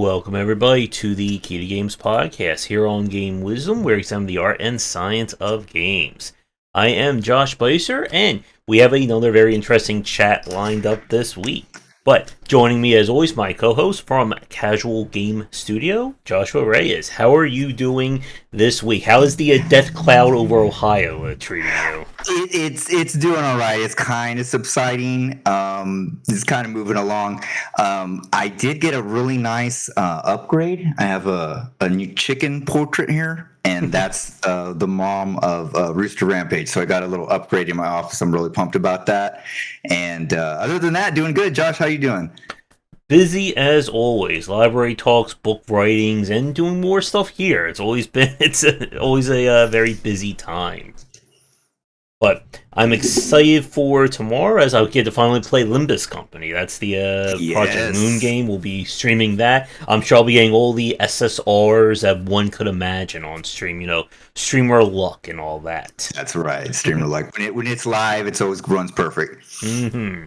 Welcome everybody to the Key to Games podcast here on Game Wisdom, where we examine the art and science of games. I am Josh Beiser, and we have another very interesting chat lined up this week. But joining me as always, my co-host from Casual Game Studio, Joshua Reyes. How are you doing this week? How is the death cloud over Ohio treating you? It's doing all right. It's kind of subsiding. It's kind of moving along. I did get a really nice upgrade. I have a new chicken portrait here, and that's the mom of Rooster Rampage. So I got a little upgrade in my office. I'm really pumped about that. And other than that, doing good. Josh, how you doing? Busy as always. Library talks, book writings, and doing more stuff here. It's always always a very busy time. But I'm excited for tomorrow as I'll get to finally play Limbus Company. That's the Project Moon game. We'll be streaming that. I'm sure I'll be getting all the SSRs that one could imagine on stream. You know, streamer luck and all that. That's right, streamer luck. When it's live, it always runs perfect. Mm-hmm.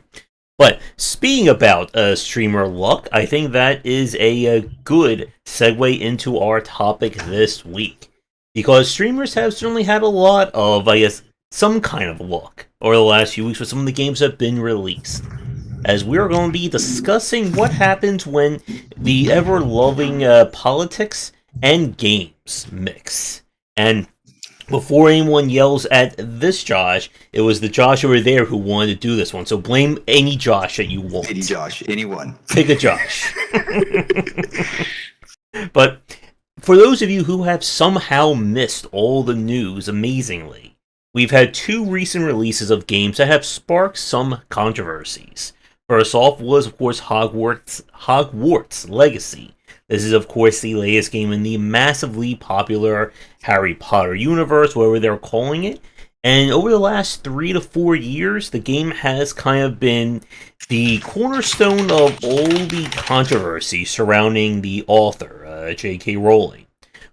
But speaking about streamer luck, I think that is a good segue into our topic this week. Because streamers have certainly had a lot of, I guess, some kind of luck over the last few weeks with some of the games that have been released. As we're going to be discussing what happens when the ever-loving politics and games mix. And before anyone yells at this Josh, it was the Josh over there who wanted to do this one. So blame any Josh that you want. Any Josh, anyone. Pick a Josh. But for those of you who have somehow missed all the news amazingly, we've had two recent releases of games that have sparked some controversies. First off was, of course, Hogwarts Legacy. This is, of course, the latest game in the massively popular Harry Potter universe, whatever they're calling it. And over the last 3 to 4 years, the game has kind of been the cornerstone of all the controversy surrounding the author, J.K. Rowling,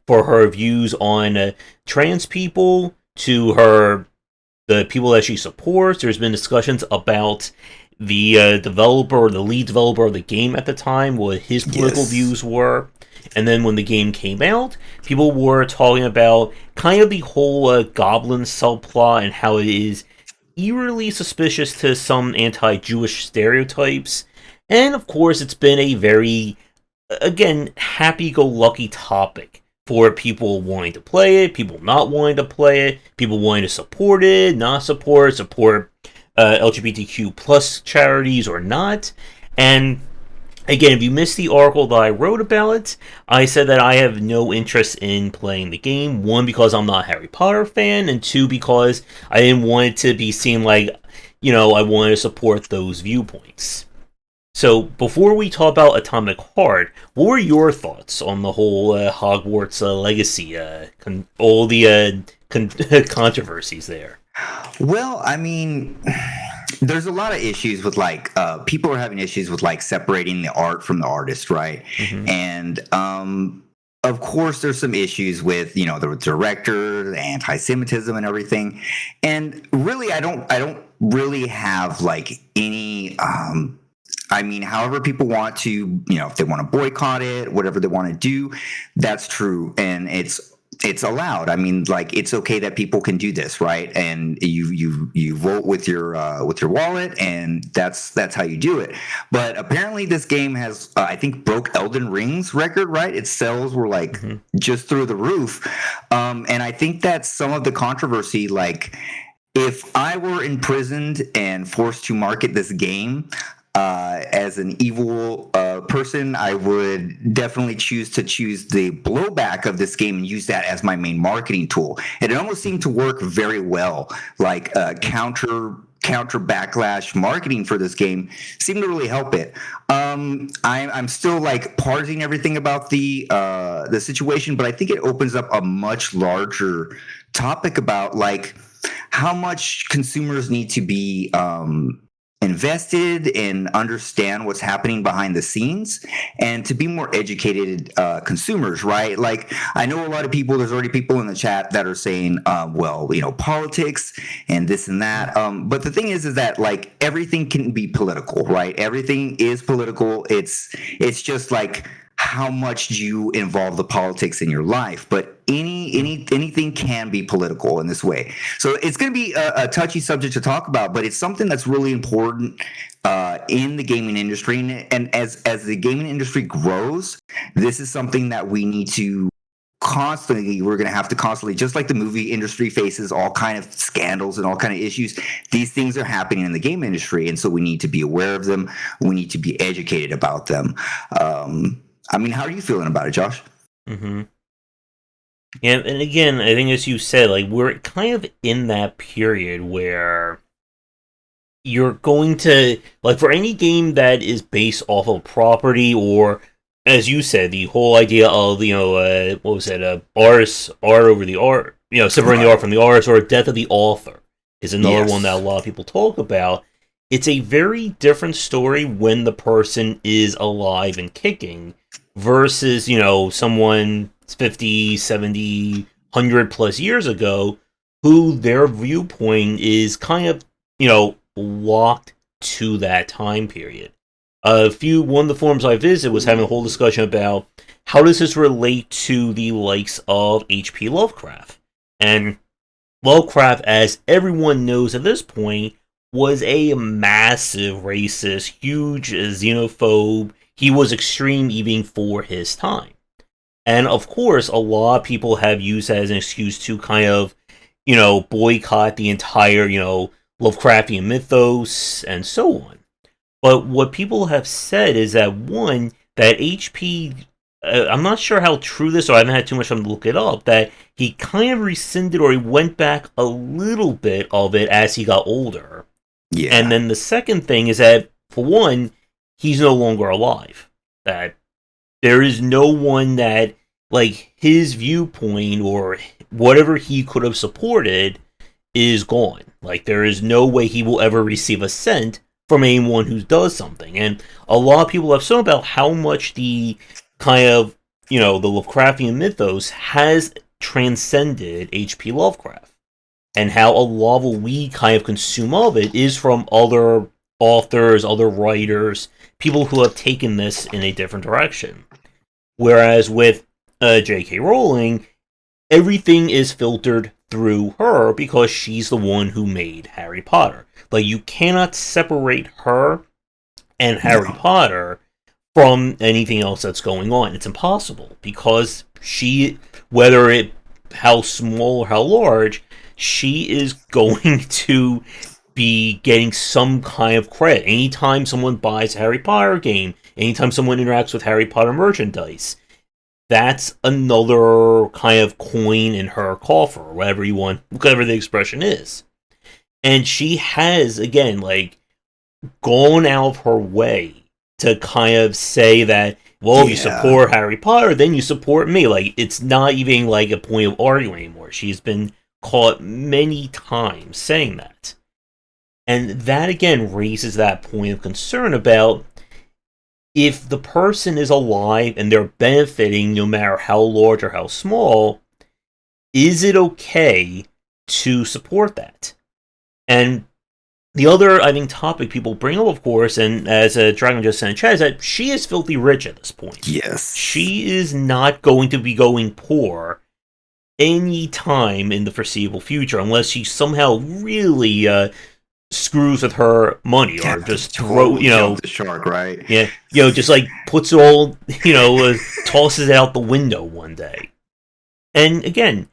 for her views on trans people, to the people that she supports. There's been discussions about the developer, or the lead developer of the game at the time, what his political views were. And then when the game came out, people were talking about kind of the whole goblin subplot and how it is eerily suspicious to some anti-Jewish stereotypes. And of course, it's been a very, again, happy-go-lucky topic for people wanting to play it, people not wanting to play it, people wanting to support it, not support LGBTQ plus charities or not. And again, if you missed the article that I wrote about it, I said that I have no interest in playing the game. One, because I'm not a Harry Potter fan, and two, because I didn't want it to be seen like, you know, I wanted to support those viewpoints. So, before we talk about Atomic Heart, what were your thoughts on the whole Hogwarts Legacy, all the controversies there? Well, I mean, there's a lot of issues with, like, people are having issues with, like, separating the art from the artist, right? Mm-hmm. And, of course, there's some issues with, you know, the director, the anti-Semitism and everything. And really, I don't really have, like, any... I mean, however people want to, you know, if they want to boycott it, whatever they want to do, that's true. And it's allowed. I mean, like, it's okay that people can do this, right? And you vote with your wallet, and that's how you do it. But apparently this game has, I think, broke Elden Ring's record, right? Its sales were like just through the roof. And I think that some of the controversy, like, if I were imprisoned and forced to market this game, as an evil person, I would definitely choose the blowback of this game and use that as my main marketing tool. And it almost seemed to work very well, like counter backlash marketing for this game seemed to really help it. I'm still, like, parsing everything about the situation, but I think it opens up a much larger topic about, like, how much consumers need to be invested and understand what's happening behind the scenes, and to be more educated consumers, right? Like, I know a lot of people, there's already people in the chat that are saying, well, you know, politics and this and that. But the thing is that, like, everything can be political, right? Everything is political. It's just like, how much do you involve the politics in your life, but anything can be political in this way. So it's going to be a touchy subject to talk about, but it's something that's really important in the gaming industry. And as the gaming industry grows, this is something that we need to we're going to have to constantly, just like the movie industry faces all kind of scandals and all kind of issues, these things are happening in the game industry, and so we need to be aware of them. We need to be educated about them. I mean, how are you feeling about it, Josh? Mm-hmm. Yeah, and again, I think as you said, like, we're kind of in that period where you're going to, like, for any game that is based off of property, or as you said, the whole idea of, what was it, art over the art, separating the art from the artist, or death of the author is another one that a lot of people talk about. It's a very different story when the person is alive and kicking versus, someone 50, 70, 100 plus years ago who their viewpoint is kind of, locked to that time period. One of the forums I visited was having a whole discussion about how does this relate to the likes of H.P. Lovecraft. And Lovecraft, as everyone knows at this point, was a massive racist, huge xenophobe. He was extreme even for his time. And of course, a lot of people have used that as an excuse to kind of, boycott the entire, Lovecraftian mythos and so on. But what people have said is that, one, that HP, I'm not sure how true this, or I haven't had too much time to look it up, that he kind of rescinded, or he went back a little bit of it as he got older. Yeah. And then the second thing is that, for one, he's no longer alive. That there is no one that, like, his viewpoint or whatever he could have supported is gone. Like, there is no way he will ever receive a cent from anyone who does something. And a lot of people have spoken about how much the kind of, the Lovecraftian mythos has transcended H.P. Lovecraft. And how a lot of what we kind of consume of it is from other authors, other writers, people who have taken this in a different direction. Whereas with J.K. Rowling, everything is filtered through her because she's the one who made Harry Potter. Like, you cannot separate her and Harry Potter from anything else that's going on. It's impossible because how small or how large, she is going to be getting some kind of credit. Anytime someone buys a Harry Potter game, anytime someone interacts with Harry Potter merchandise, that's another kind of coin in her coffer, or whatever the expression is. And she has, again, like, gone out of her way to kind of say that, well, if you support Harry Potter, then you support me. Like, it's not even like a point of arguing anymore. She's been caught many times saying that. And that, again, raises that point of concern about if the person is alive and they're benefiting no matter how large or how small, is it okay to support that? And the other, I think, topic people bring up, of course, and as Dragon just said in chat, is that she is filthy rich at this point. Yes. She is not going to be going poor any time in the foreseeable future unless she somehow really screws with her money, or just the shark, right? Yeah, just like puts it all, tosses it out the window one day. And again,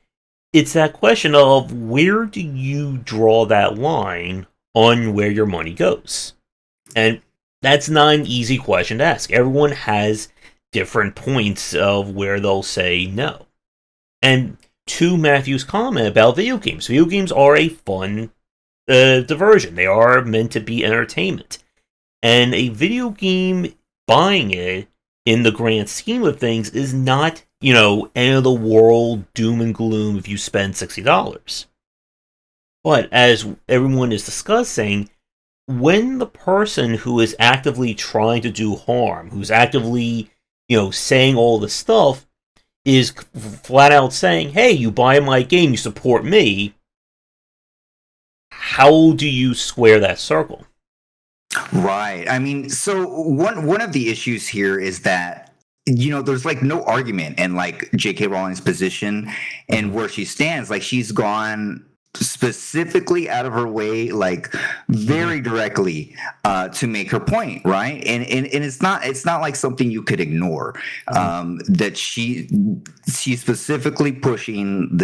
it's that question of where do you draw that line on where your money goes? And that's not an easy question to ask. Everyone has different points of where they'll say no. And to Matthew's comment about video games are a fun diversion. They are meant to be entertainment. And a video game, buying it in the grand scheme of things, is not, end of the world, doom and gloom if you spend $60. But as everyone is discussing, when the person who is actively trying to do harm, who's actively, saying all this stuff, is flat out saying, hey, you buy my game, you support me, how do you square that circle? Right. I mean, so one of the issues here is that there's like no argument in like J.K. Rowling's position and where she stands. Like she's gone specifically out of her way, like very directly, to make her point, right? And it's not like something you could ignore. That she's specifically pushing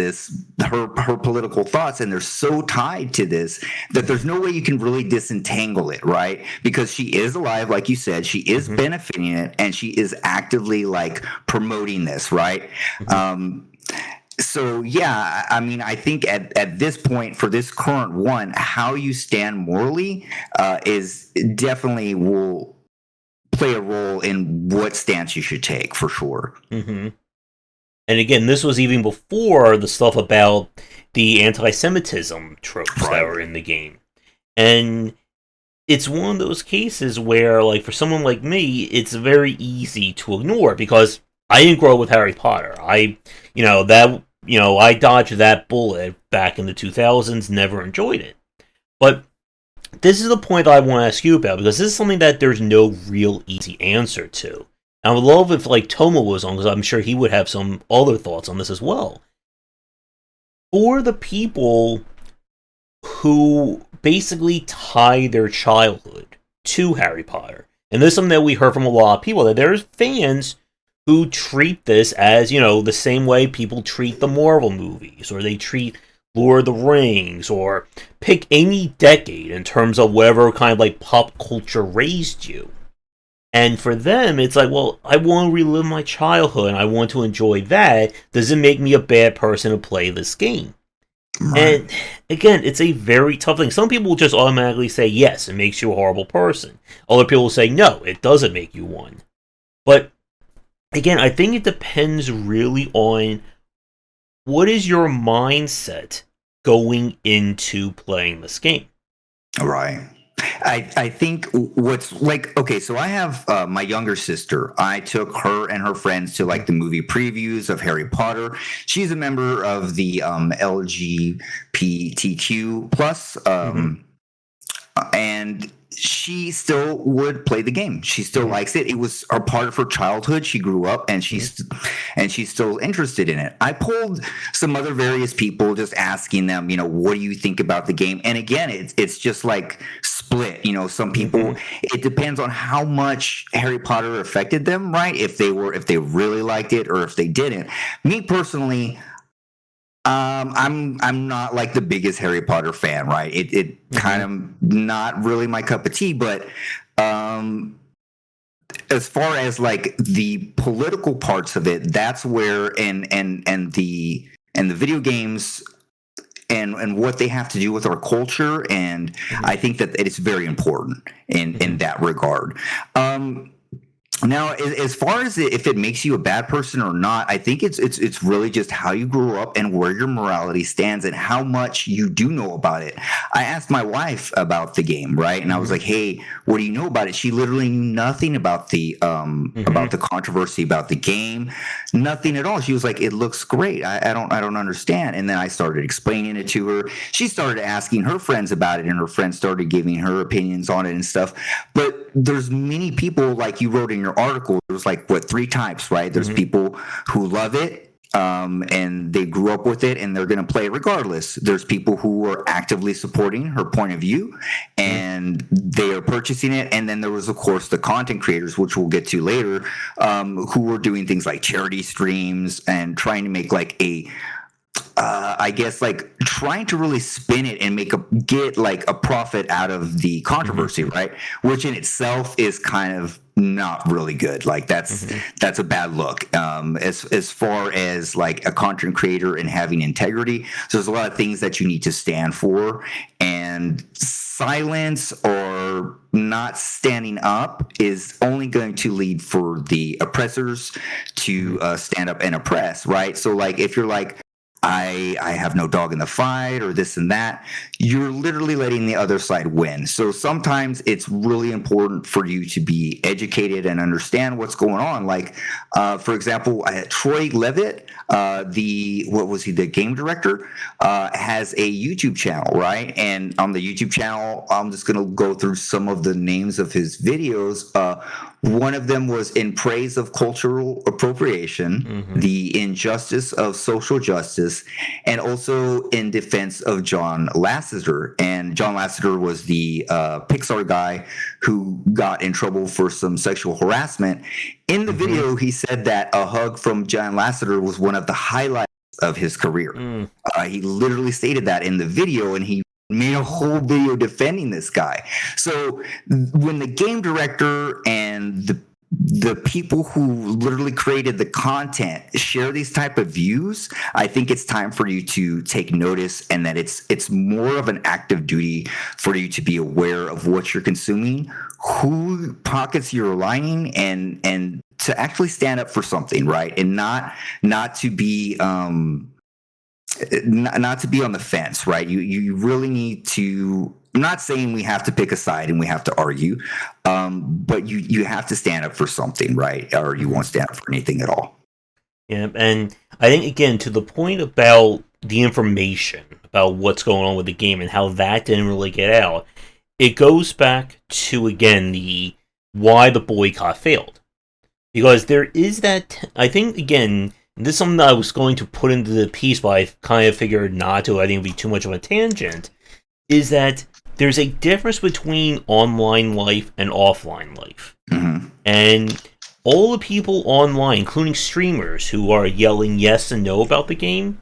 her political thoughts, and they're so tied to this that there's no way you can really disentangle it, right? Because she is alive, like you said, she is benefiting it, and she is actively like promoting this, right? So yeah, I mean, I think at this point for this current one, how you stand morally is definitely will play a role in what stance you should take, for sure. And again, this was even before the stuff about the anti-Semitism tropes that were in the game, and it's one of those cases where, like, for someone like me, it's very easy to ignore because I didn't grow up with Harry Potter. I dodged that bullet back in the 2000s, never enjoyed it. But this is the point that I want to ask you about, because this is something that there's no real easy answer to. And I would love if, like, Tomo was on, because I'm sure he would have some other thoughts on this as well. For the people who basically tie their childhood to Harry Potter, and this is something that we heard from a lot of people, that there's fans who treat this as, the same way people treat the Marvel movies, or they treat Lord of the Rings, or pick any decade in terms of whatever kind of like pop culture raised you. And for them, it's like, well, I want to relive my childhood, and I want to enjoy that. Does it make me a bad person to play this game? Right. And again, it's a very tough thing. Some people will just automatically say, yes, it makes you a horrible person. Other people will say, no, it doesn't make you one. But again, I think it depends really on what is your mindset going into playing this game. Right. I think what's like, okay, so I have my younger sister. I took her and her friends to like the movie previews of Harry Potter. She's a member of the LGBTQ plus, and she still would play the game. She still likes it. It was a part of her childhood. She grew up, and she's still interested in it. I pulled some other various people, just asking them, what do you think about the game? And again, it's just like split. Some people, it depends on how much Harry Potter affected them, right? If they really liked it or if they didn't. Me personally, I'm not like the biggest Harry Potter fan, right? It kind of not really my cup of tea, but as far as like the political parts of it, that's where and the video games and what they have to do with our culture, and I think that it's very important in that regard. Now, as far as if it makes you a bad person or not, I think it's really just how you grew up and where your morality stands and how much you do know about it. I asked my wife about the game, right? And I was like, "Hey, what do you know about it?" She literally knew nothing about the controversy about the game, nothing at all. She was like, "It looks great. I don't understand." And then I started explaining it to her. She started asking her friends about it, and her friends started giving her opinions on it and stuff. But there's many people, like you wrote in your article, there was like 3 types, right? There's people who love it and they grew up with it and they're going to play it regardless. There's people who are actively supporting her point of view and they are purchasing it. And then there was, of course, the content creators, which we'll get to later, who were doing things like charity streams and trying to make like I guess like trying to really spin it and get like a profit out of the controversy, right? Which in itself is kind of not really good. Like that's a bad look. As far as like a content creator and having integrity, so there's a lot of things that you need to stand for, and silence or not standing up is only going to lead for the oppressors to stand up and oppress, right? So like if you're like, I have no dog in the fight or this and that, you're literally letting the other side win. So sometimes it's really important for you to be educated and understand what's going on. Like, for example, Troy Levitt, the game director, has a YouTube channel, right? And on the YouTube channel, I'm just gonna go through some of the names of his videos. One of them was in praise of cultural appropriation, the injustice of social justice, and also in defense of John Lasseter. And John Lasseter was the Pixar guy who got in trouble for some sexual harassment. In the video, he said that a hug from John Lasseter was one of the highlights of his career. He literally stated that in the video, and he made a whole video defending this guy. So when the game director and the people who literally created the content share these type of views, I think it's time for you to take notice, and that it's more of an active duty for you to be aware of what you're consuming, who pockets you're lining, and to actually stand up for something, right? And not to be not to be on the fence, right? You really need to. I'm not saying we have to pick a side and we have to argue, but you have to stand up for something, right? Or you won't stand up for anything at all. Yeah, and I think, again, to the point about the information about what's going on with the game and how that didn't really get out, it goes back to, again, why the boycott failed. Because there is that, I think, again, this is something that I was going to put into the piece, but I kind of figured not to. I think it would be too much of a tangent. Is that there's a difference between online life and offline life. And all the people online, including streamers who are yelling yes and no about the game,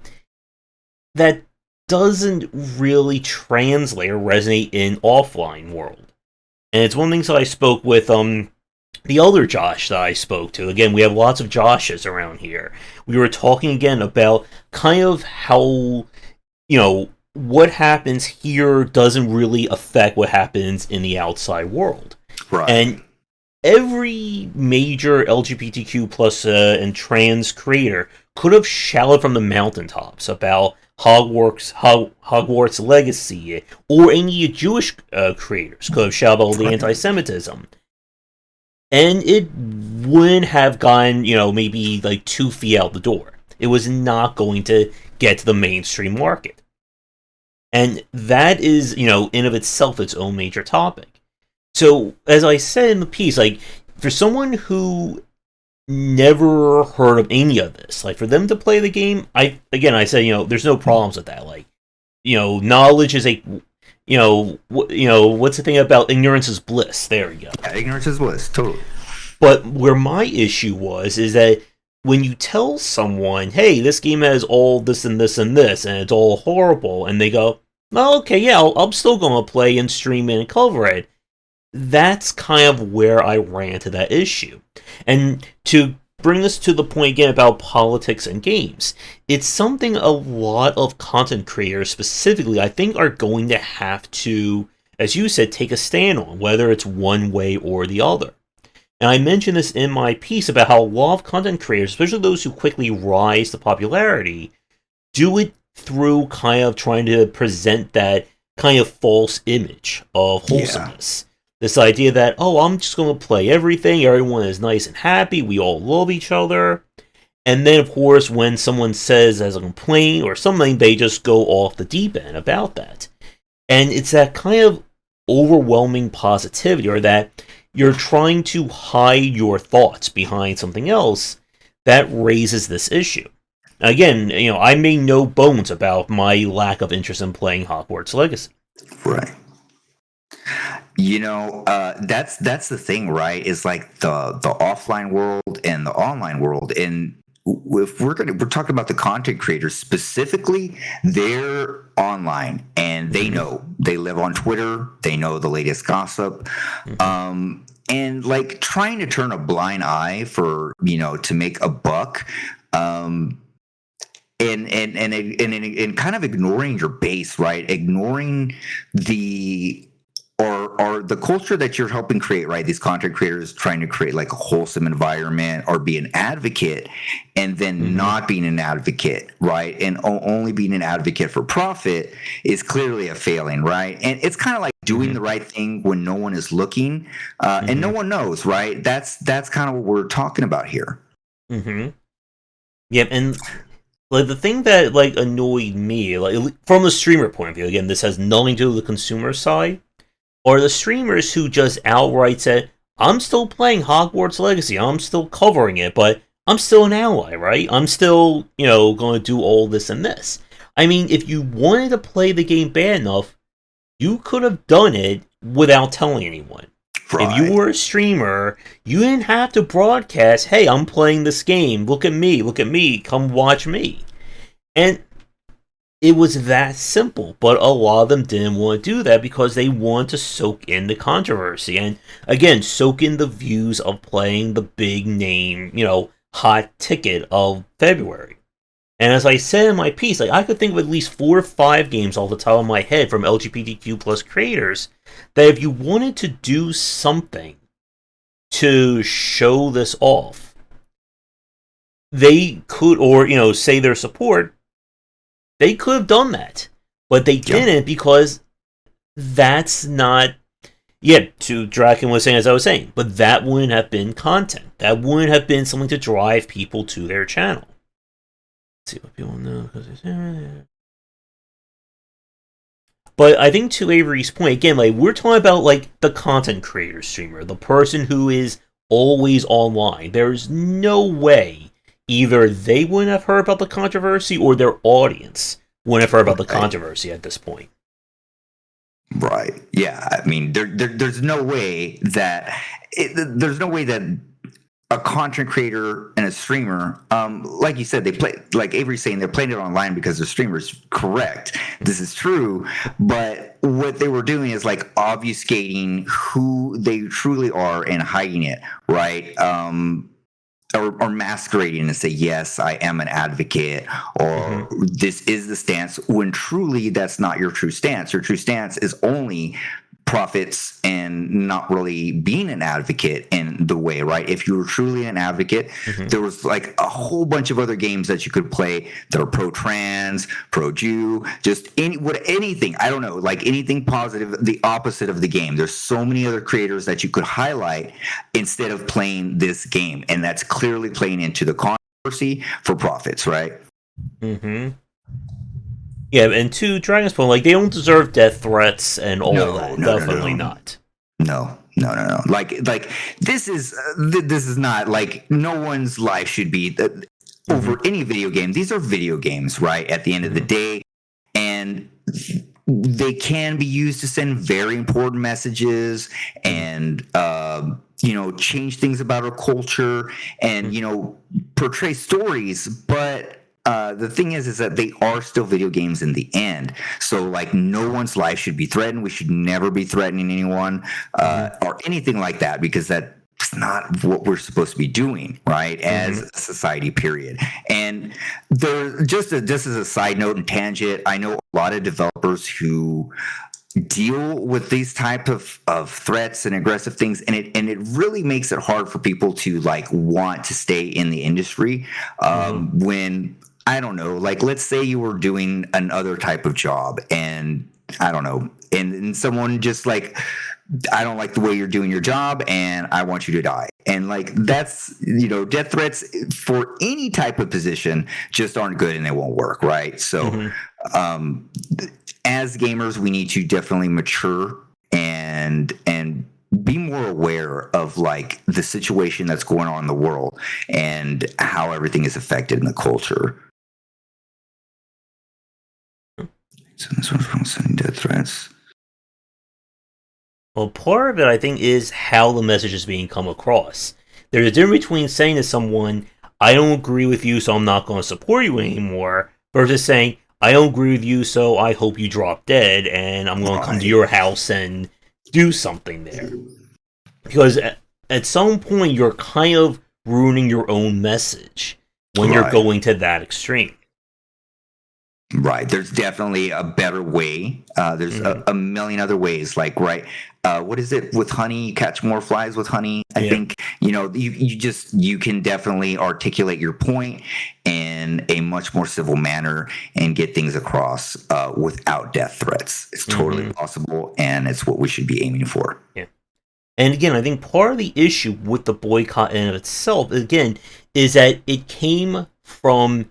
that doesn't really translate or resonate in offline world. And it's one of the things that I spoke with the other Josh that I spoke to. Again, we have lots of Joshes around here. We were talking again about kind of how, what happens here doesn't really affect what happens in the outside world. Right. And every major LGBTQ plus and trans creator could have shouted from the mountaintops about Hogwarts Legacy, or any Jewish creators could have shouted about the anti-Semitism. And it wouldn't have gone, maybe like 2 feet out the door. It was not going to get to the mainstream market. And that is, in of itself, its own major topic. So, as I said in the piece, like, for someone who never heard of any of this, like, for them to play the game, I said, there's no problems with that. Like, knowledge is a, what's the thing about ignorance is bliss? There we go. Yeah, ignorance is bliss, totally. But where my issue is that when you tell someone, hey, this game has all this and this and this, and it's all horrible, and they go, well, okay, yeah, I'm still going to play and stream it and cover it, that's kind of where I ran to that issue. And to bring us to the point again about politics and games, it's something a lot of content creators specifically, I think, are going to have to, as you said, take a stand on, whether it's one way or the other. And I mentioned this in my piece about how a lot of content creators, especially those who quickly rise to popularity, do it through kind of trying to present that kind of false image of wholesomeness. Yeah. This idea that, oh, I'm just going to play everything, everyone is nice and happy, we all love each other. And then, of course, when someone says as a complaint or something, they just go off the deep end about that. And it's that kind of overwhelming positivity, or that you're trying to hide your thoughts behind something else, that raises this issue. Again, I made no bones about my lack of interest in playing Hogwarts Legacy. Right. That's the thing, right? Is like the offline world and the online world. And if we're talking about the content creators specifically, they're online and they know, they live on Twitter, they know the latest gossip. And like trying to turn a blind eye for, to make a buck, and kind of ignoring your base, right? Ignoring or the culture that you're helping create, right? These content creators trying to create like a wholesome environment or be an advocate, and then not being an advocate, right? And only being an advocate for profit is clearly a failing, right? And it's kind of like doing the right thing when no one is looking, and no one knows, right? That's kind of what we're talking about here. Yep, and like the thing that like annoyed me, like from the streamer point of view, again, this has nothing to do with the consumer side, are the streamers who just outright said, "I'm still playing Hogwarts Legacy, I'm still covering it, but I'm still an ally, right? I'm still, going to do all this and this." I mean, if you wanted to play the game bad enough, you could have done it without telling anyone. Right. If you were a streamer, you didn't have to broadcast, "Hey, I'm playing this game, look at me, come watch me." And it was that simple, but a lot of them didn't want to do that because they want to soak in the controversy. And again, soak in the views of playing the big name, hot ticket of February. And as I said in my piece, like I could think of at least 4 or 5 games off the top of my head from LGBTQ plus creators that if you wanted to do something to show this off, they could, or say their support, they could have done that. But they didn't because that's not, to Draken was saying, as I was saying, but that wouldn't have been content. That wouldn't have been something to drive people to their channel. Let's see what people know. But I think to Avery's point, again, like we're talking about like the content creator streamer, the person who is always online. There's no way either they wouldn't have heard about the controversy or their audience wouldn't have heard about the controversy at this point. Right. Yeah. I mean, there's no way that a content creator and a streamer, like you said, they play, like Avery's saying, they're playing it online because they're streamers. Correct. This is true. But what they were doing is like obfuscating who they truly are and hiding it, right? Or masquerading and say, yes, I am an advocate, or this is the stance, when truly that's not your true stance. Your true stance is only profits and not really being an advocate in the way, right? If you were truly an advocate, there was like a whole bunch of other games that you could play that are pro-trans, pro-Jew, just anything, I don't know, like anything positive, the opposite of the game. There's so many other creators that you could highlight instead of playing this game, and that's clearly playing into the controversy for profits, right? Yeah, and to Dragon's point, like they don't deserve death threats and all that. Definitely not. No. Like this is not like no one's life should be over any video game. These are video games, right? At the end of the day, and they can be used to send very important messages and change things about our culture and portray stories, but the thing is that they are still video games in the end. So like no one's life should be threatened. We should never be threatening anyone or anything like that, because that's not what we're supposed to be doing, right? As a society, period. And there, just as a side note and tangent, I know a lot of developers who deal with these type of threats and aggressive things, and it really makes it hard for people to like want to stay in the industry when, I don't know, like let's say you were doing another type of job and I don't know, and someone just like, I don't like the way you're doing your job and I want you to die. And like that's, death threats for any type of position just aren't good and they won't work, right? So as gamers, we need to definitely mature and be more aware of like the situation that's going on in the world and how everything is affected in the culture. So this one's from sending death threats. Well, part of it, I think, is how the message is being come across. There's a difference between saying to someone, "I don't agree with you, so I'm not going to support you anymore," versus saying, "I don't agree with you, so I hope you drop dead, and I'm going to come to your house and do something there." Because at some point, you're kind of ruining your own message when you're going to that extreme. Right. There's definitely a better way. There's a million other ways. Like, right. What is it with honey? You catch more flies with honey. I think, you can definitely articulate your point in a much more civil manner and get things across without death threats. It's totally possible, and it's what we should be aiming for. Yeah. And again, I think part of the issue with the boycott in of itself, again, is that it came from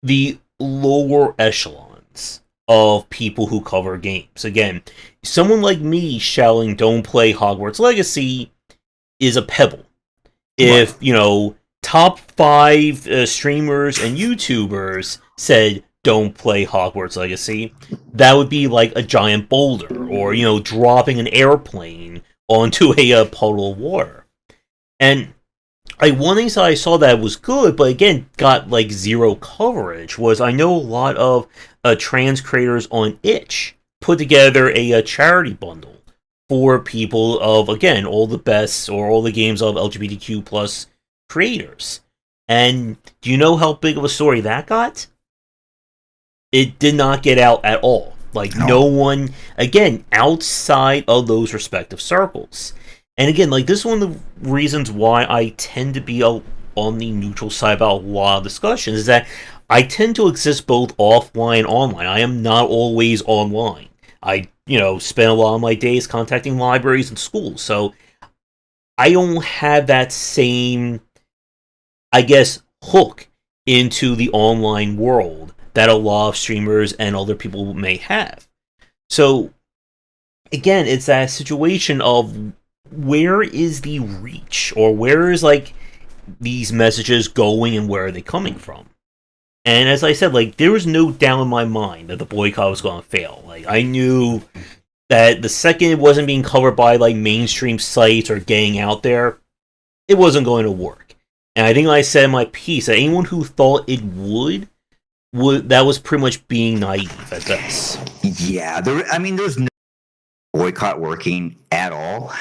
the lower echelons of people who cover games. Again, someone like me shouting "Don't play Hogwarts Legacy" is a pebble. If top 5 streamers and YouTubers said "Don't play Hogwarts Legacy," that would be like a giant boulder, or dropping an airplane onto a puddle of water. And one thing that I saw that was good, but again got like zero coverage, was I know a lot of trans creators on Itch put together a charity bundle for people of, again, all the best or all the games of LGBTQ plus creators. And do you know how big of a story that got? It did not get out at all. Like, no one, again, outside of those respective circles. And again, like, this is one of the reasons why I tend to be on the neutral side about a lot of discussions, is that I tend to exist both offline and online. I am not always online. I, spend a lot of my days contacting libraries and schools, so I don't have that same, I guess, hook into the online world that a lot of streamers and other people may have. So, again, it's that situation of where is the reach, or where is, like, these messages going and where are they coming from? And as I said, like, there was no doubt in my mind that the boycott was going to fail. Like, I knew that the second it wasn't being covered by, like, mainstream sites or getting out there, it wasn't going to work. And I think I said in my piece that anyone who thought it would that was pretty much being naive at best. Yeah, there's no boycott working at all.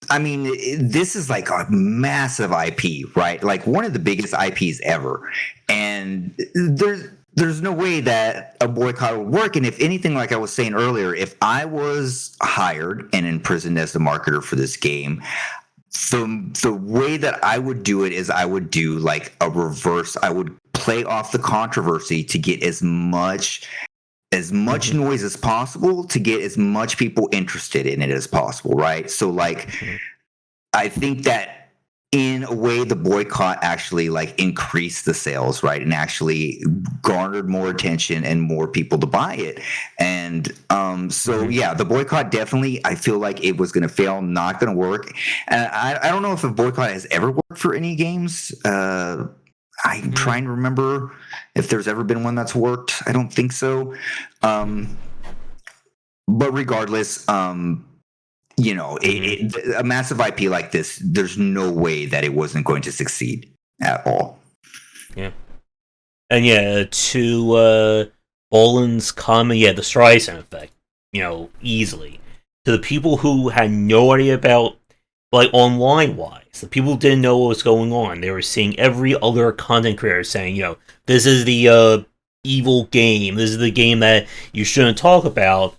This is like a massive IP, right? Like one of the biggest IPs ever. And there's no way that a boycott would work. And if anything, like I was saying earlier, if I was hired and imprisoned as the marketer for this game, the way that I would do it is I would do like a reverse. I would play off the controversy to get as much noise as possible, to get as much people interested in it as possible, right? So like I think that in a way the boycott actually like increased the sales, right, and actually garnered more attention and more people to buy it. And yeah, the boycott definitely, I feel like it was going to fail, not going to work. And I don't know if a boycott has ever worked for any games. I'm trying to remember if there's ever been one that's worked. I don't think so. But regardless, a massive IP like this, there's no way that it wasn't going to succeed at all. Yeah. And yeah, to Boland's comment, the Streisand effect, easily. To the people who had no idea about, like, online-wise, the people who didn't know what was going on, they were seeing every other content creator saying, this is the evil game, this is the game that you shouldn't talk about.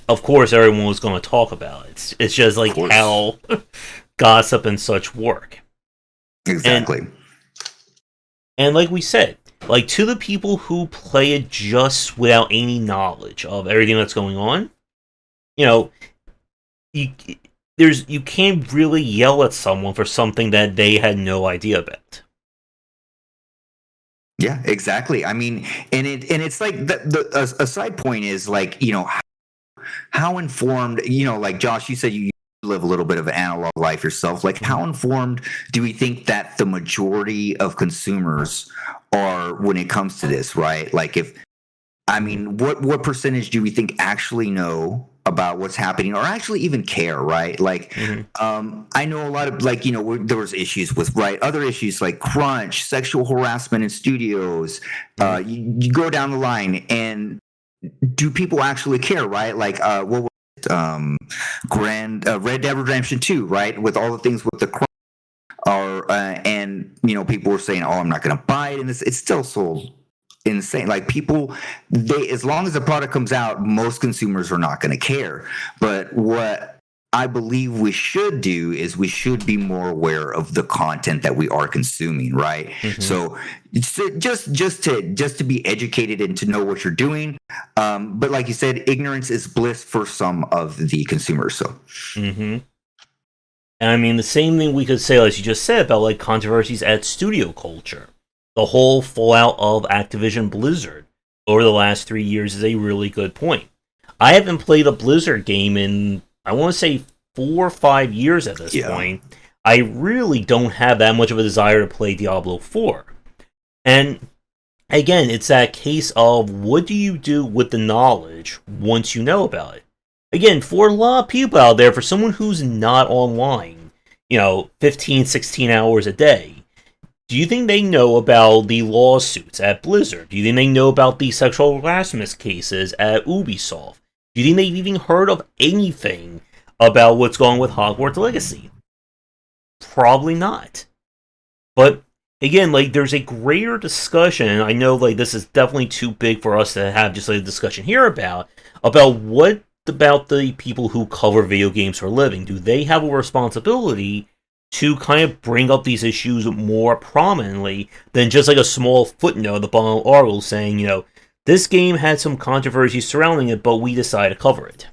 Of course, everyone was going to talk about it. It's just like how gossip and such work. Exactly. And like we said, like, to the people who play it just without any knowledge of everything that's going on, you can't really yell at someone for something that they had no idea about. Yeah, exactly. I mean, and it's like a side point is like, how informed, like Josh, you said you live a little bit of an analog life yourself. Like, how informed do we think that the majority of consumers are when it comes to this, right? Like, what percentage do we think actually know about what's happening, or actually even care, right? Like, I know a lot of, like, there was issues with, right, other issues like crunch, sexual harassment in studios. You go down the line, and do people actually care, right? Like, what was it? Red Dead Redemption 2, right? With all the things with the crunch, and people were saying, "Oh, I'm not going to buy it," and it's still sold insane. Like, people, as long as the product comes out, most consumers are not going to care. But what I believe we should do is we should be more aware of the content that we are consuming, right? So just to be educated and to know what you're doing. But like you said, ignorance is bliss for some of the consumers. So. And I mean, the same thing we could say, as you just said, about like controversies at studio culture. The whole fallout of Activision Blizzard over the last 3 years is a really good point. I haven't played a Blizzard game in, I want to say, 4 or 5 years at this point. I really don't have that much of a desire to play Diablo 4. And again, it's that case of what do you do with the knowledge once you know about it? Again, for a lot of people out there, for someone who's not online, 15, 16 hours a day, do you think they know about the lawsuits at Blizzard? Do you think they know about the sexual harassment cases at Ubisoft? Do you think they've even heard of anything about what's going on with Hogwarts Legacy? Probably not. But again, there's a greater discussion, and I know this is definitely too big for us to have just a discussion here about what about the people who cover video games for a living. Do they have a responsibility to kind of bring up these issues more prominently than just a small footnote at the bottom of the article saying, this game had some controversy surrounding it, but we decided to cover it?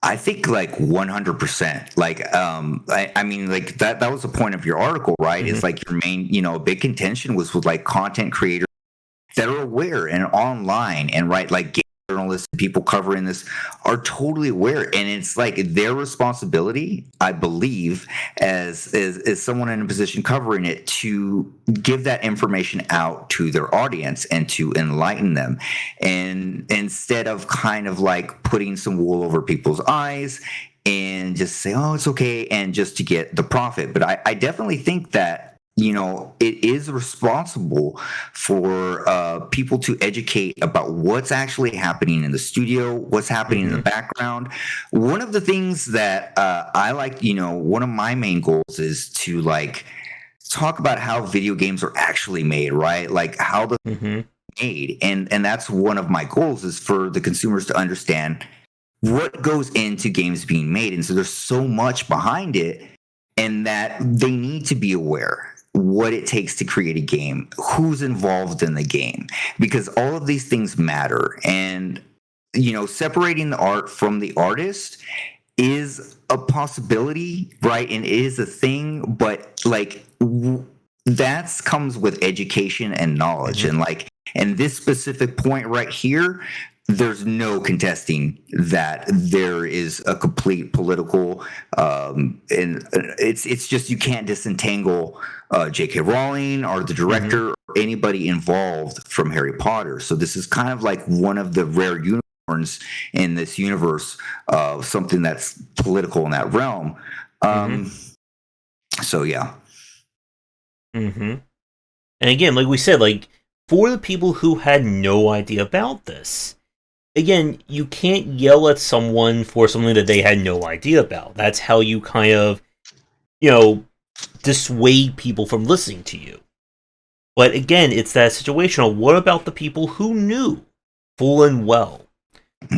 I think 100%. I mean, that was the point of your article, right? Mm-hmm. It's your main, big contention was with content creators that are aware and online and game journalists, people covering this are totally aware, and it's their responsibility, I believe, as someone in a position covering it, to give that information out to their audience and to enlighten them, and instead of kind of putting some wool over people's eyes and just say, oh, it's okay, and just to get the profit. But I definitely think that it is responsible for people to educate about what's actually happening in the studio, what's happening in the background. One of the things that I like, one of my main goals is to talk about how video games are actually made, right? How they're made. And that's one of my goals, is for the consumers to understand what goes into games being made. And so there's so much behind it, and that they need to be aware what it takes to create a game, who's involved in the game, because all of these things matter. And separating the art from the artist is a possibility, right? And it is a thing, but that comes with education and knowledge. And this specific point right here, there's no contesting that there is a complete political, and it's just, you can't disentangle J.K. Rowling or the director or anybody involved from Harry Potter. So this is kind of one of the rare unicorns in this universe of something that's political in that realm. So yeah. And again, like we said, for the people who had no idea about this, again, you can't yell at someone for something that they had no idea about. That's how you kind of, dissuade people from listening to you. But again, it's that situation of what about the people who knew full and well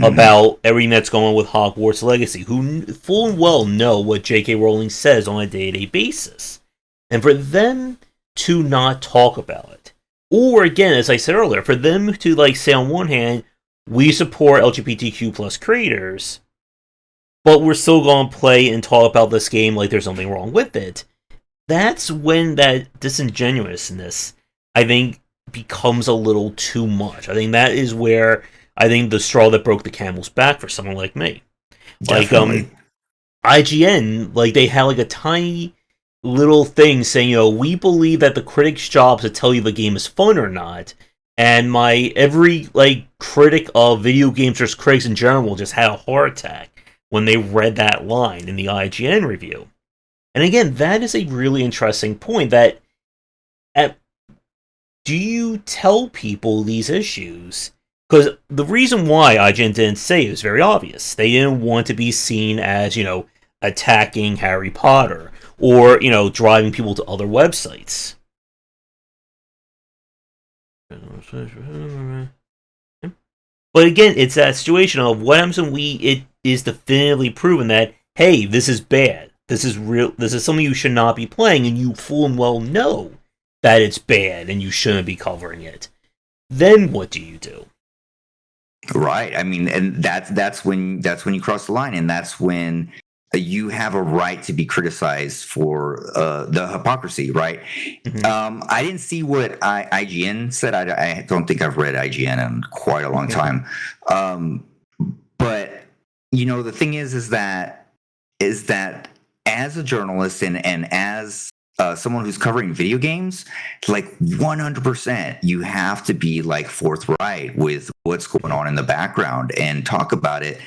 about everything that's going on with Hogwarts Legacy, who full and well know what J.K. Rowling says on a day-to-day basis, and for them to not talk about it. Or again, as I said earlier, for them to say on one hand, we support LGBTQ plus creators, but we're still going to play and talk about this game like there's something wrong with it. That's when that disingenuousness, I think, becomes a little too much. I think that is where I think the straw that broke the camel's back for someone like me. Definitely. IGN, they had a tiny little thing saying, we believe that the critic's job is to tell you the game is fun or not. And every critic of video games or critics in general just had a heart attack when they read that line in the IGN review. And again, that is a really interesting point, that do you tell people these issues? Because the reason why IGN didn't say it was very obvious. They didn't want to be seen as, attacking Harry Potter or, driving people to other websites. But again, it's that situation of what happens when it is definitively proven that, hey, this is bad. This is real. This is something you should not be playing, and you full and well know that it's bad and you shouldn't be covering it. Then what do you do? Right. I mean, and that's when you cross the line, and that's when you have a right to be criticized for the hypocrisy, right? I didn't see what IGN said. I don't think I've read IGN in quite a long time. But the thing is that as a journalist and as someone who's covering video games, like 100%, you have to be like forthright with what's going on in the background and talk about it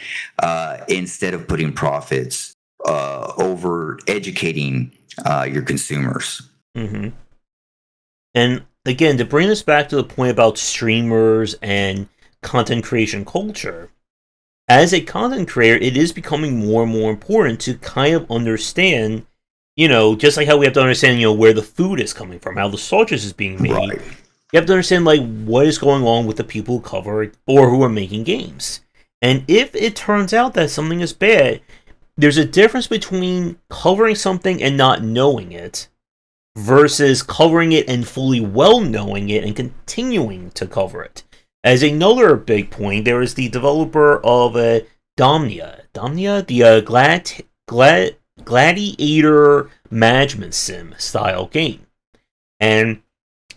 instead of putting profits over educating your consumers. And again, to bring us back to the point about streamers and content creation culture, as a content creator, it is becoming more and more important to kind of understand, just like how we have to understand, where the food is coming from, how the sausage is being made. Right. You have to understand, like, what is going on with the people who cover it or who are making games. And if it turns out that something is bad, there's a difference between covering something and not knowing it versus covering it and fully well knowing it and continuing to cover it. As another big point, there is the developer of Domnia, the gladiator management sim style game. And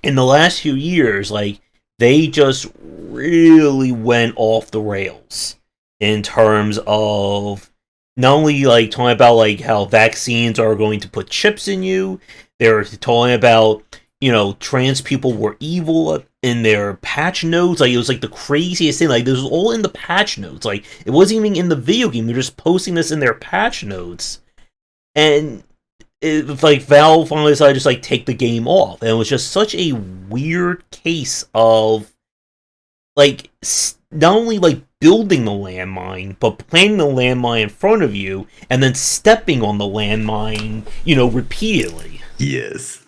in the last few years, like, they just really went off the rails in terms of not only like talking about like how vaccines are going to put chips in you, they're talking about trans people were evil in their patch notes. Like, it was like the craziest thing. Like, this was all in the patch notes. Like, it wasn't even in the video game. They're just posting this in their patch notes. And it's like Valve finally decided to just like take the game off. And it was just such a weird case of like not only like building the landmine, but planting the landmine in front of you and then stepping on the landmine, repeatedly. Yes.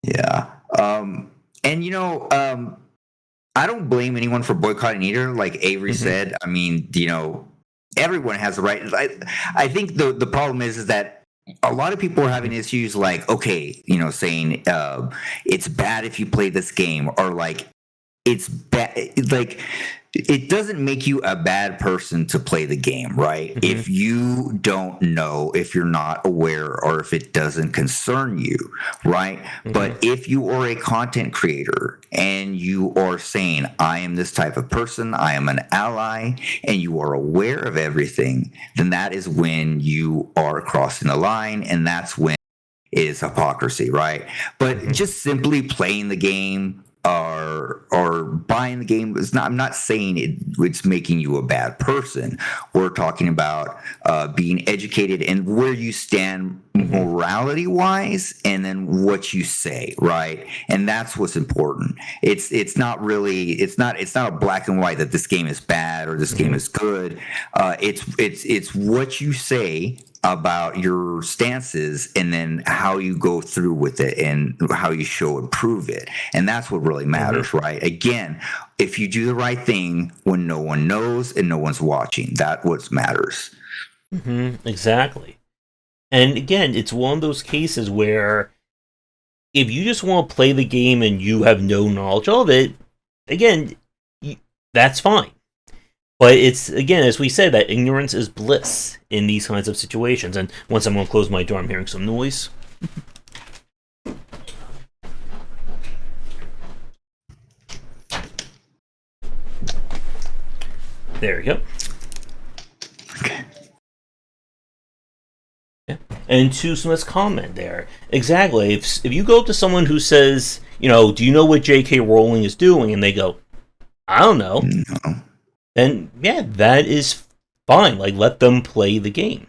Yeah. I don't blame anyone for boycotting either. Like Avery said, I mean, everyone has the right. I think the problem is that a lot of people are having issues like, okay, saying it's bad if you play this game, or like it's bad. Like, it doesn't make you a bad person to play the game, right? If you don't know, if you're not aware, or if it doesn't concern you, right? But if you are a content creator and you are saying, I am this type of person, I am an ally, and you are aware of everything, then that is when you are crossing the line, and that's when it is hypocrisy, right? But just simply playing the game or buying the game is not. I'm not saying it's making you a bad person. We're talking about being educated and where you stand morality wise, and then what you say, right? And that's what's important. It's not a black and white that this game is bad or this game is good. It's what you say about your stances, and then how you go through with it and how you show and prove it. And that's what really matters, right? Again, if you do the right thing when no one knows and no one's watching, that's what matters. Exactly. And again, it's one of those cases where if you just want to play the game and you have no knowledge of it, again, that's fine. But it's, again, as we said, that ignorance is bliss in these kinds of situations. And once I'm going to close my door, I'm hearing some noise. There we go. Okay. Yeah. And to Smith's comment there, exactly. If you go up to someone who says, do you know what J.K. Rowling is doing? And they go, I don't know. No. Then, yeah, that is fine. Like, let them play the game.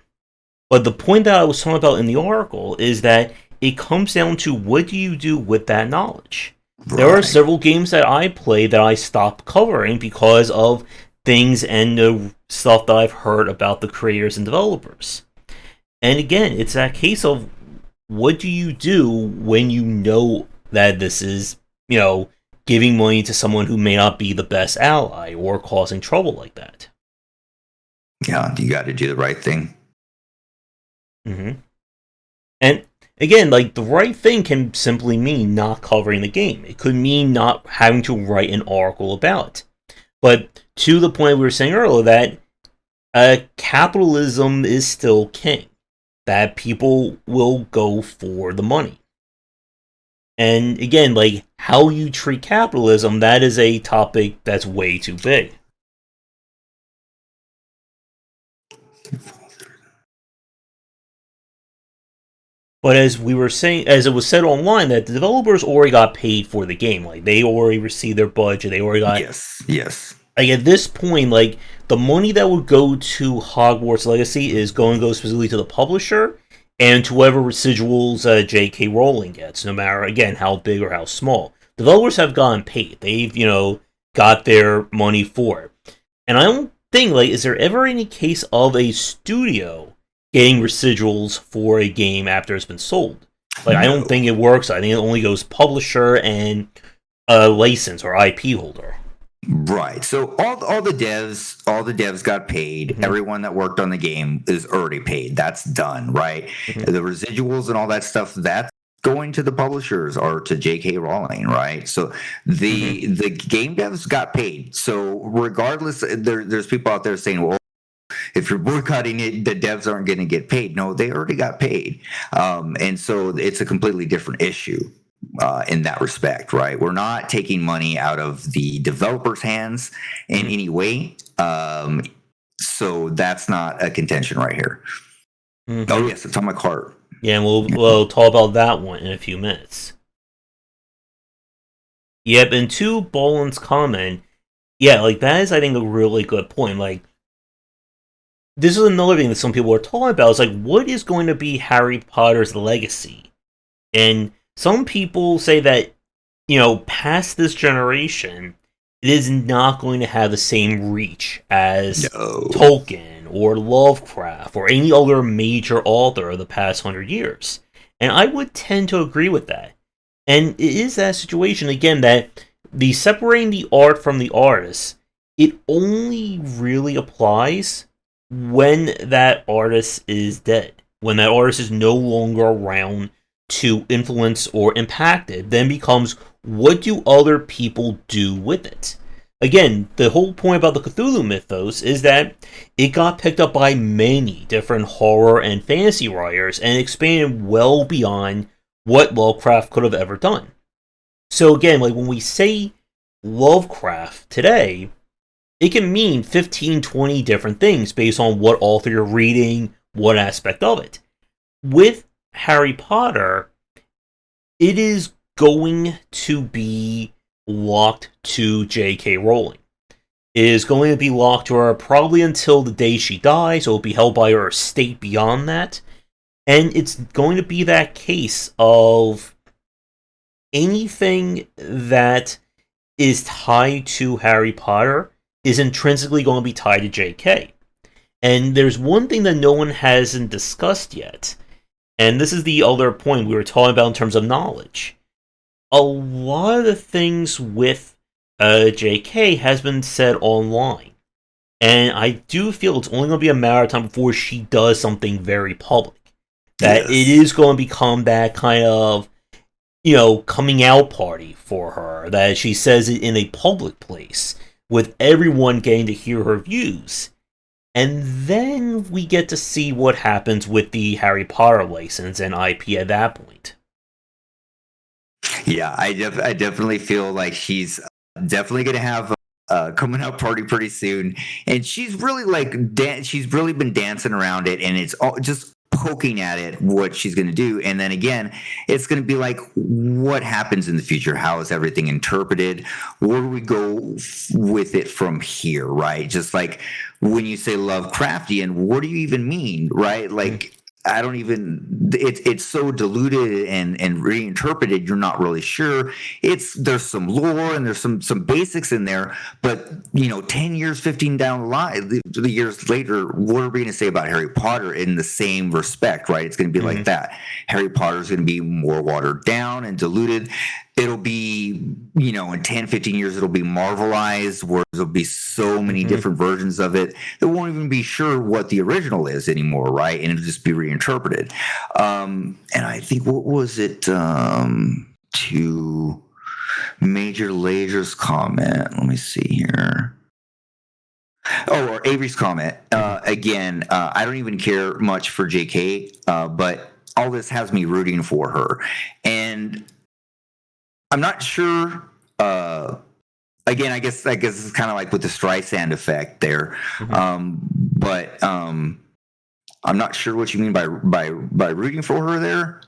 But the point that I was talking about in the article is that it comes down to what do you do with that knowledge? Right. There are several games that I play that I stopped covering because of things and the stuff that I've heard about the creators and developers. And again, it's that case of what do you do when you know that this is, giving money to someone who may not be the best ally or causing trouble like that. Yeah, you got to do the right thing. And again, like, the right thing can simply mean not covering the game. It could mean not having to write an article about it. But to the point we were saying earlier, that Capitalism is still king. That people will go for the money. And again, like how you treat capitalism, that is a topic that's way too big. But as we were saying, as it was said online, that the developers already got paid for the game. Like they already received their budget. They already got. Yes. Like at this point, like the money that would go to Hogwarts Legacy is going to go specifically to the publisher and to whatever residuals J.K. Rowling gets, no matter again how big or how small. Developers have gotten paid. They've got their money for it. And I don't think like is there ever any case of a studio getting residuals for a game after it's been sold? Like I don't think it works. I think it only goes publisher and license or IP holder. Right. So all the devs got paid. Mm-hmm. Everyone that worked on the game is already paid. That's done, right? Mm-hmm. The residuals and all that stuff, that's going to the publishers or to J.K. Rowling, right? So the game devs got paid. So regardless, there's people out there saying, well, if you're boycotting it, the devs aren't going to get paid. No, they already got paid. And so it's a completely different issue. In that respect, right? We're not taking money out of the developers' hands in any way. So that's not a contention right here. Mm-hmm. Oh, yes, it's on my cart. Yeah, and we'll talk about that one in a few minutes. Yep, and to Boland's comment, yeah, like that is, I think, a really good point. Like, this is another thing that some people are talking about. Is like, what is going to be Harry Potter's legacy? And some people say that, past this generation, it is not going to have the same reach as Tolkien or Lovecraft or any other major author of the past 100 years. And I would tend to agree with that. And it is that situation, again, that the separating the art from the artist, it only really applies when that artist is dead. When that artist is no longer around to influence or impact it, then becomes what do other people do with it? Again, the whole point about the Cthulhu mythos is that it got picked up by many different horror and fantasy writers and expanded well beyond what Lovecraft could have ever done. So again, like when we say Lovecraft today, it can mean 15, 20 different things based on what author you're reading, what aspect of it. With Harry Potter, it is going to be locked to J.K. Rowling. It is going to be locked to her probably until the day she dies. It will be held by her estate beyond that. And it's going to be that case of anything that is tied to Harry Potter is intrinsically going to be tied to J.K. And there's one thing that no one hasn't discussed yet. And this is the other point we were talking about in terms of knowledge. A lot of the things with JK has been said online. And I do feel it's only going to be a matter of time before she does something very public. That it is going to become that kind of, coming out party for her. That she says it in a public place with everyone getting to hear her views. And then we get to see what happens with the Harry Potter license and IP at that point. Yeah, I definitely feel like she's definitely going to have a coming out party pretty soon. And she's really she's really been dancing around it, and it's all just poking at it what she's going to do. And then again, it's going to be like, what happens in the future? How is everything interpreted? Where do we go with it from here, right? Just like when you say Lovecraftian, what do you even mean, right? Like, I don't even, it's so diluted and reinterpreted, you're not really sure. There's some lore and there's some basics in there, but 10 years, 15 down the line, the years later, what are we going to say about Harry Potter in the same respect, right? It's going to be like that. Harry Potter is going to be more watered down and diluted. It'll be, in 10, 15 years, it'll be Marvelized, where there'll be so many different versions of it. It won't even be sure what the original is anymore, right? And it'll just be reinterpreted. And I think, what was it, to Major Laser's comment? Let me see here. Oh, or Avery's comment. Again, I don't even care much for JK, but all this has me rooting for her. And I'm not sure. Again, I guess it's kind of like with the Streisand effect there. But I'm not sure what you mean by rooting for her there.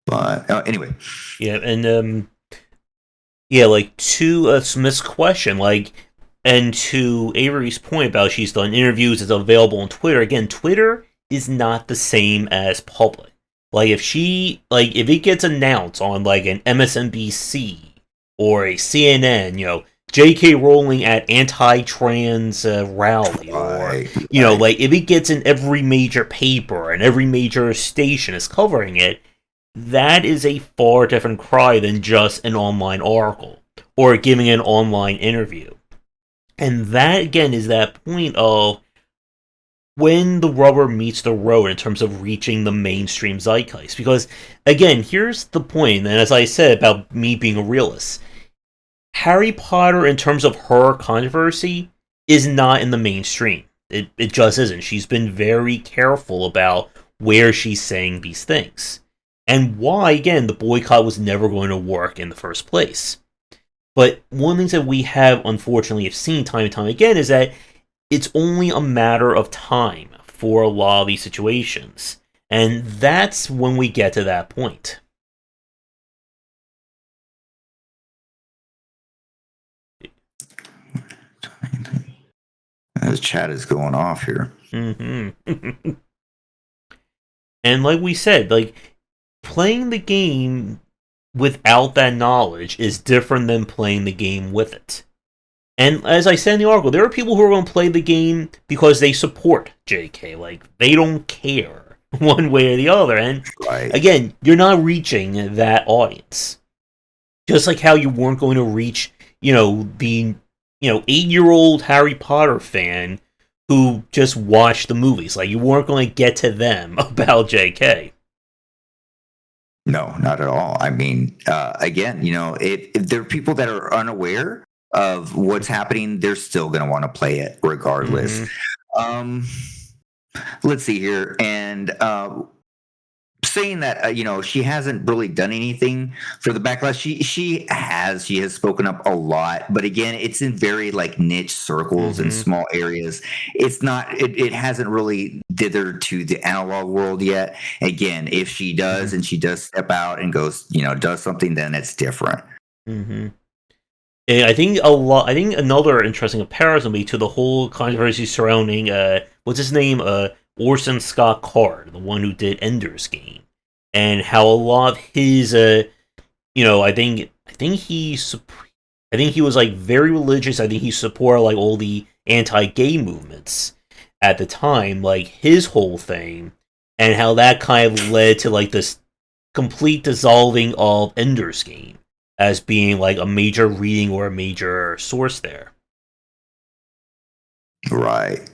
But anyway, Yeah, and yeah, like to Smith's question, like, and to Avery's point about she's done interviews, it's available on Twitter. Again, Twitter is not the same as public. Like, if it gets announced on like an MSNBC or a CNN, J.K. Rowling at anti-trans rally, or like if it gets in every major paper and every major station is covering it, that is a far different cry than just an online article or giving an online interview. And that, again, is that point of when the rubber meets the road in terms of reaching the mainstream zeitgeist. Because, again, here's the point, and as I said about me being a realist, Harry Potter, in terms of her controversy, is not in the mainstream. It just isn't. She's been very careful about where she's saying these things. And why, again, the boycott was never going to work in the first place. But one of the things that we have, unfortunately, have seen time and time again is that it's only a matter of time for a lot of these situations. And that's when we get to that point. the chat is going off here. And like we said, like, playing the game without that knowledge is different than playing the game with it. And as I said in the article, there are people who are going to play the game because they support JK. Like, they don't care one way or the other. And again, you're not reaching that audience. Just like how you weren't going to reach, the 8-year-old Harry Potter fan who just watched the movies. Like, you weren't going to get to them about JK. No, not at all. I mean, again, if there are people that are unaware of what's happening, they're still going to want to play it regardless. Let's see here. And saying that, she hasn't really done anything for the backlash. She has spoken up a lot, but again, it's in very like niche circles and small areas. It's not, it hasn't really dithered to the analog world yet. Again, if she does and she does step out and goes, does something, then it's different. I think another interesting comparison would be to the whole controversy surrounding what's his name, Orson Scott Card, the one who did Ender's Game, and how a lot of his I think he was like very religious. I think he supported like all the anti-gay movements at the time, like his whole thing, and how that kind of led to like this complete dissolving of Ender's Game as being like a major reading or a major source there. Right.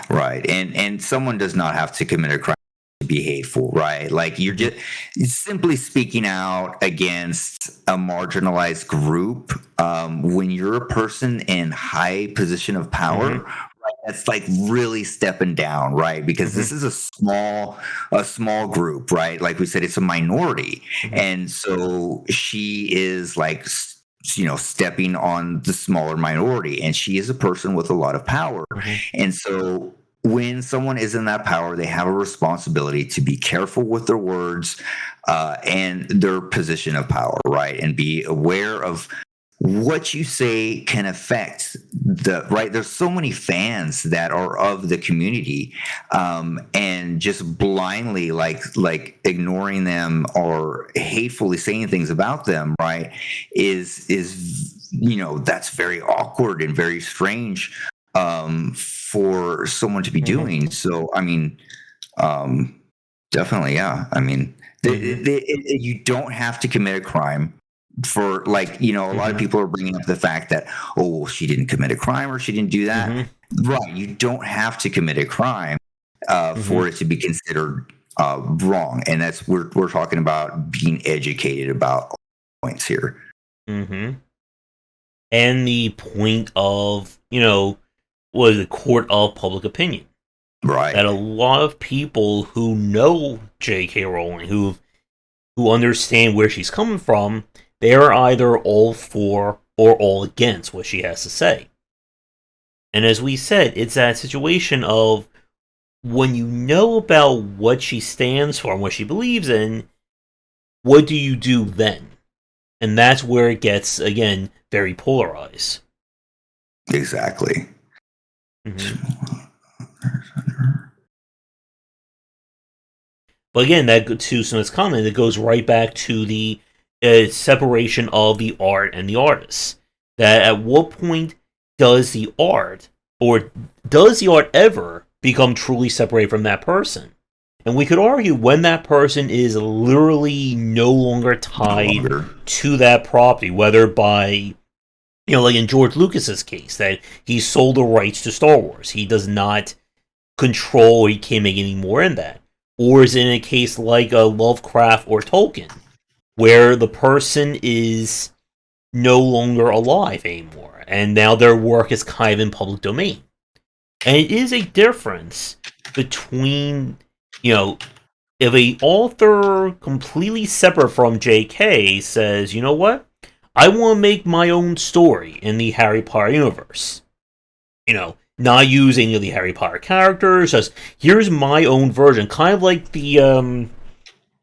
And someone does not have to commit a crime to be hateful, right? Like, you're just simply speaking out against a marginalized group. When you're a person in high position of power, right, that's like really stepping down, right? Because this is a small group, right? Like we said, it's a minority. And so she is like, stepping on the smaller minority, and she is a person with a lot of power. And so when someone is in that power, they have a responsibility to be careful with their words and their position of power, right? And be aware of what you say can affect there's so many fans that are of the community, and just blindly like ignoring them or hatefully saying things about them, right, is that's very awkward and very strange for someone to be doing. So I mean, definitely, yeah. I mean, you don't have to commit a crime for, like, a lot of people are bringing up the fact that, oh, she didn't commit a crime or she didn't do that. Right. You don't have to commit a crime for it to be considered wrong. And that's, we're talking about being educated about points here. and the point of, was the court of public opinion. Right. That a lot of people who know J.K. Rowling, who understand where she's coming from, they are either all for or all against what she has to say. And as we said, it's that situation of when you know about what she stands for and what she believes in, what do you do then? And that's where it gets, again, very polarized. Exactly. Mm-hmm. But again, that to Smith's comment, it goes right back to the separation of the art and the artist. That at what point does the art, or does the art ever become truly separated from that person? And we could argue when that person is literally no longer tied to that property, whether by, like in George Lucas's case, that he sold the rights to Star Wars. He does not control, he can't make any more in that. Or is it in a case like a Lovecraft or Tolkien, where the person is no longer alive anymore, and now their work is kind of in public domain? And it is a difference between, if an author completely separate from J.K. says, you know what, I want to make my own story in the Harry Potter universe. Not use any of the Harry Potter characters, just here's my own version, kind of like the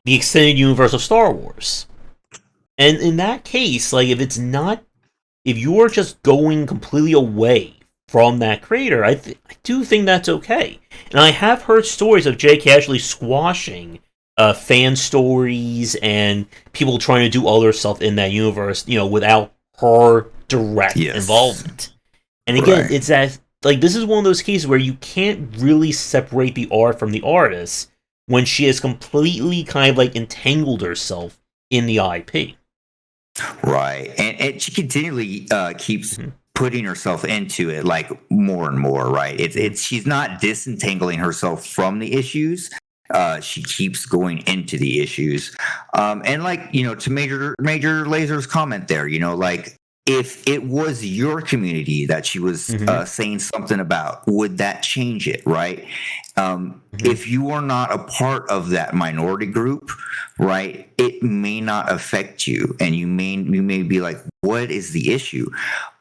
extended universe of Star Wars. And in that case, like if you're just going completely away from that creator, I do think that's okay. And I have heard stories of J.K. actually squashing fan stories and people trying to do other stuff in that universe, without her direct involvement. And again, it's that, like, this is one of those cases where you can't really separate the art from the artist when she has completely kind of like entangled herself in the IP. Right. And she continually keeps putting herself into it, like, more and more, right? It's she's not disentangling herself from the issues. She keeps going into the issues. And like, to Major Laser's comment there, like, if it was your community that she was saying something about, would that change it, right? If you are not a part of that minority group, right, it may not affect you, and you may be like, what is the issue?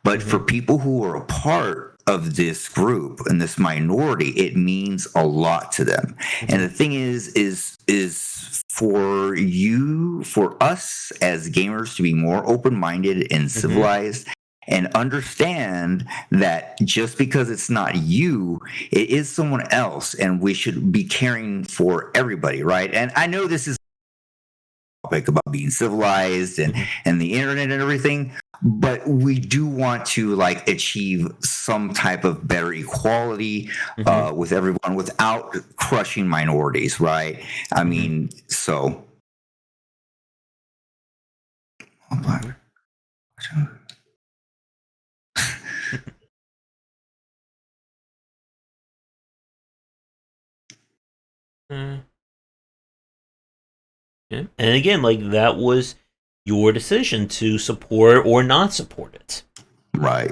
But for people who are a part of this group and this minority, it means a lot to them. And the thing is for us as gamers to be more open-minded and civilized and understand that just because it's not you, it is someone else, and we should be caring for everybody, right? And I know this is a topic about being civilized and the internet and everything, but we do want to, like, achieve some type of better equality with everyone without crushing minorities, right? I mean, so. Yeah. And again, like, that was your decision to support or not support it. Right.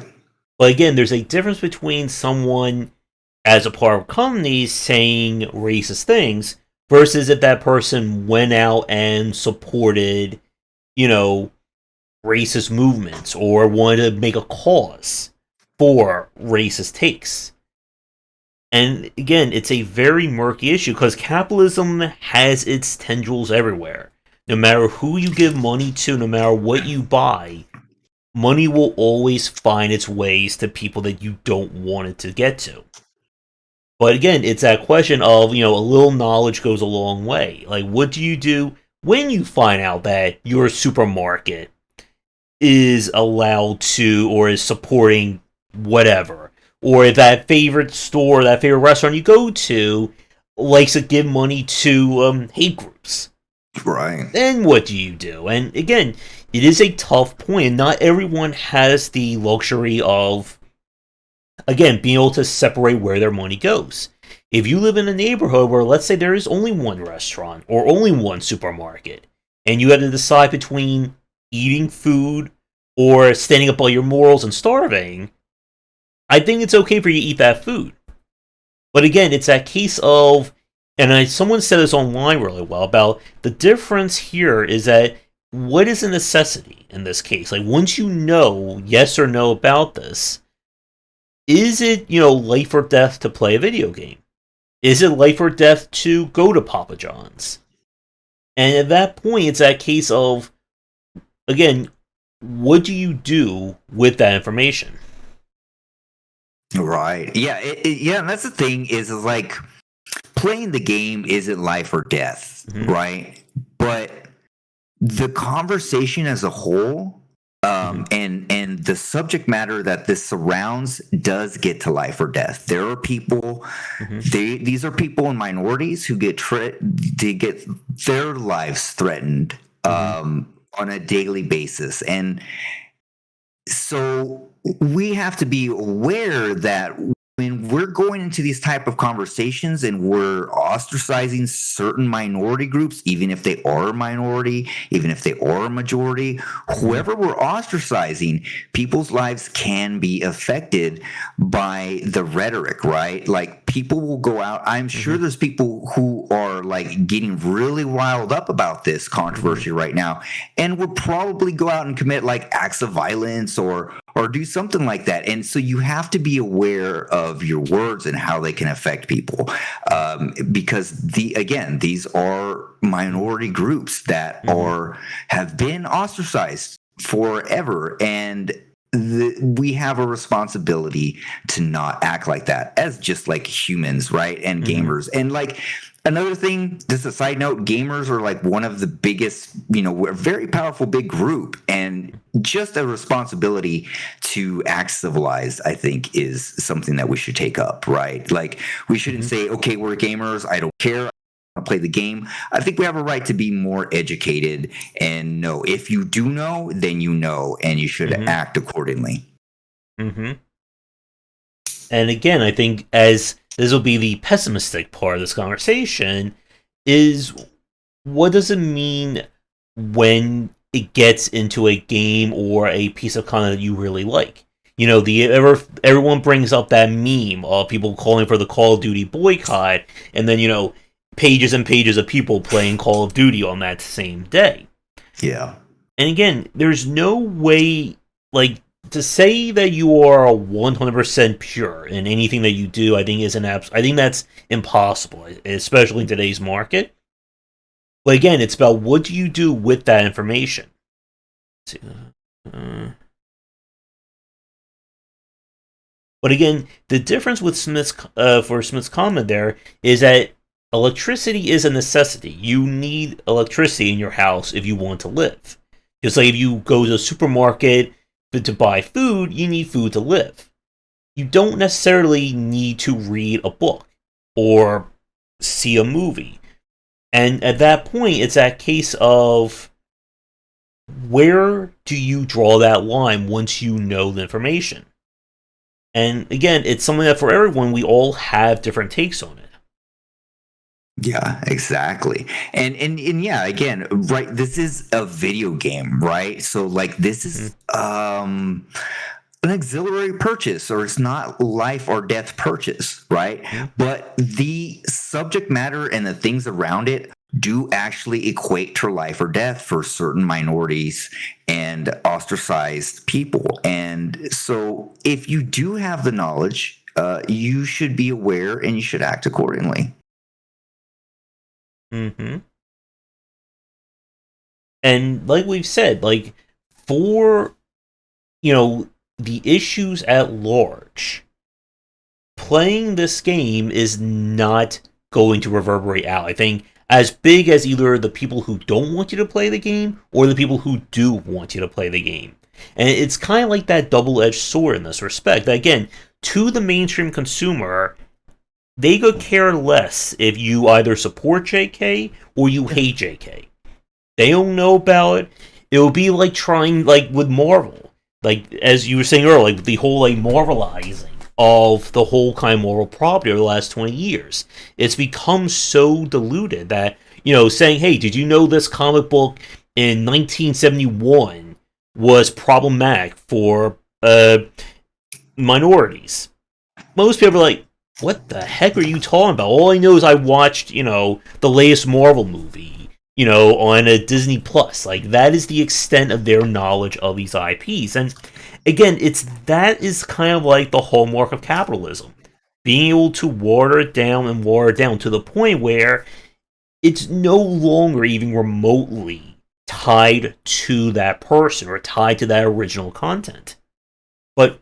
But again, there's a difference between someone as a part of companies saying racist things versus if that person went out and supported, racist movements or wanted to make a cause for racist takes. And again, it's a very murky issue because capitalism has its tendrils everywhere. No matter who you give money to, no matter what you buy, money will always find its ways to people that you don't want it to get to. But again, it's that question of, a little knowledge goes a long way. Like, what do you do when you find out that your supermarket is allowed to or is supporting whatever? Or if that favorite store, that favorite restaurant you go to likes to give money to hate groups. Right. Then what do you do? And again, it is a tough point. Not everyone has the luxury of, again, being able to separate where their money goes. If you live in a neighborhood where, let's say, there is only one restaurant or only one supermarket, and you have to decide between eating food or standing up all your morals and starving, I think it's okay for you to eat that food. But again, it's that case of, and someone said this online really well, about the difference here is that what is a necessity in this case? Like, once you know yes or no about this, is it, life or death to play a video game? Is it life or death to go to Papa John's? And at that point, it's that case of, again, what do you do with that information? Right. Yeah. Yeah. And that's the thing is like playing the game isn't life or death, right? But the conversation as a whole, and the subject matter that this surrounds does get to life or death. There are people, these are people in minorities who get their lives threatened on a daily basis, and so we have to be aware that when we're going into these type of conversations and we're ostracizing certain minority groups, even if they are a minority, even if they are a majority, whoever we're ostracizing, people's lives can be affected by the rhetoric, right? Like people will go out. I'm sure there's people who are like getting really riled up about this controversy right now and would probably go out and commit like acts of violence or do something like that. And so you have to be aware of your words and how they can affect people. Because these are minority groups that have been ostracized forever. And we have a responsibility to not act like that as just like humans, right? And gamers. And like another thing, just a side note, gamers are like one of the biggest, we're a very powerful big group, and just a responsibility to act civilized, I think, is something that we should take up, right? Like we shouldn't say, okay, we're gamers, I don't care, play the game. I think we have a right to be more educated and know. If you do know, then you know, and you should act accordingly. And again, I think as this will be the pessimistic part of this conversation, is what does it mean when it gets into a game or a piece of content that you really like? Everyone brings up that meme of people calling for the Call of Duty boycott, and then, pages and pages of people playing Call of Duty on that same day. Yeah. And again, there's no way, like, to say that you are 100% pure in anything that you do, I think I think that's impossible, especially in today's market. But again, it's about what do you do with that information. But again, the difference with Smith's comment there is that electricity is a necessity. You need electricity in your house if you want to live. Just like if you go to the supermarket to buy food, you need food to live. You don't necessarily need to read a book or see a movie. And at that point, it's that case of where do you draw that line once you know the information? And again, it's something that for everyone, we all have different takes on it. Yeah, exactly. And yeah, again, right, this is a video game, right? So like this is an auxiliary purchase, or it's not life or death purchase, right? But the subject matter and the things around it do actually equate to life or death for certain minorities and ostracized people. And so if you do have the knowledge, you should be aware and you should act accordingly. And like we've said, like for the issues at large, playing this game is not going to reverberate out. I think as big as either the people who don't want you to play the game or the people who do want you to play the game. And it's kind of like that double-edged sword in this respect. That, again, to the mainstream consumer, they could care less if you either support JK or you hate JK. They don't know about it. It would be like trying, like, with Marvel. Like, as you were saying earlier, like, the whole, like, Marvelizing of the whole kind of Marvel property over the last 20 years. It's become so diluted that, saying, hey, did you know this comic book in 1971 was problematic for minorities. Most people are like, what the heck are you talking about? All I know is I watched, the latest Marvel movie, on a Disney Plus. Like, that is the extent of their knowledge of these IPs. And again, that is kind of like the hallmark of capitalism. Being able to water it down to the point where it's no longer even remotely tied to that person or tied to that original content. But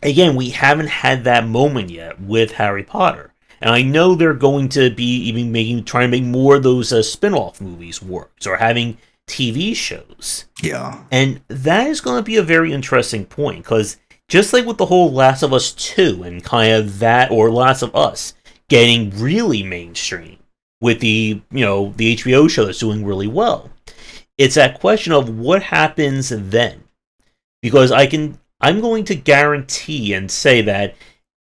again, we haven't had that moment yet with Harry Potter. And I know they're going to be even trying to make more of those spin-off movies works, or having TV shows. Yeah. And that is going to be a very interesting point, because just like with the whole Last of Us 2 and kind of that, or Last of Us getting really mainstream with the HBO show that's doing really well, it's that question of what happens then. Because I'm going to guarantee and say that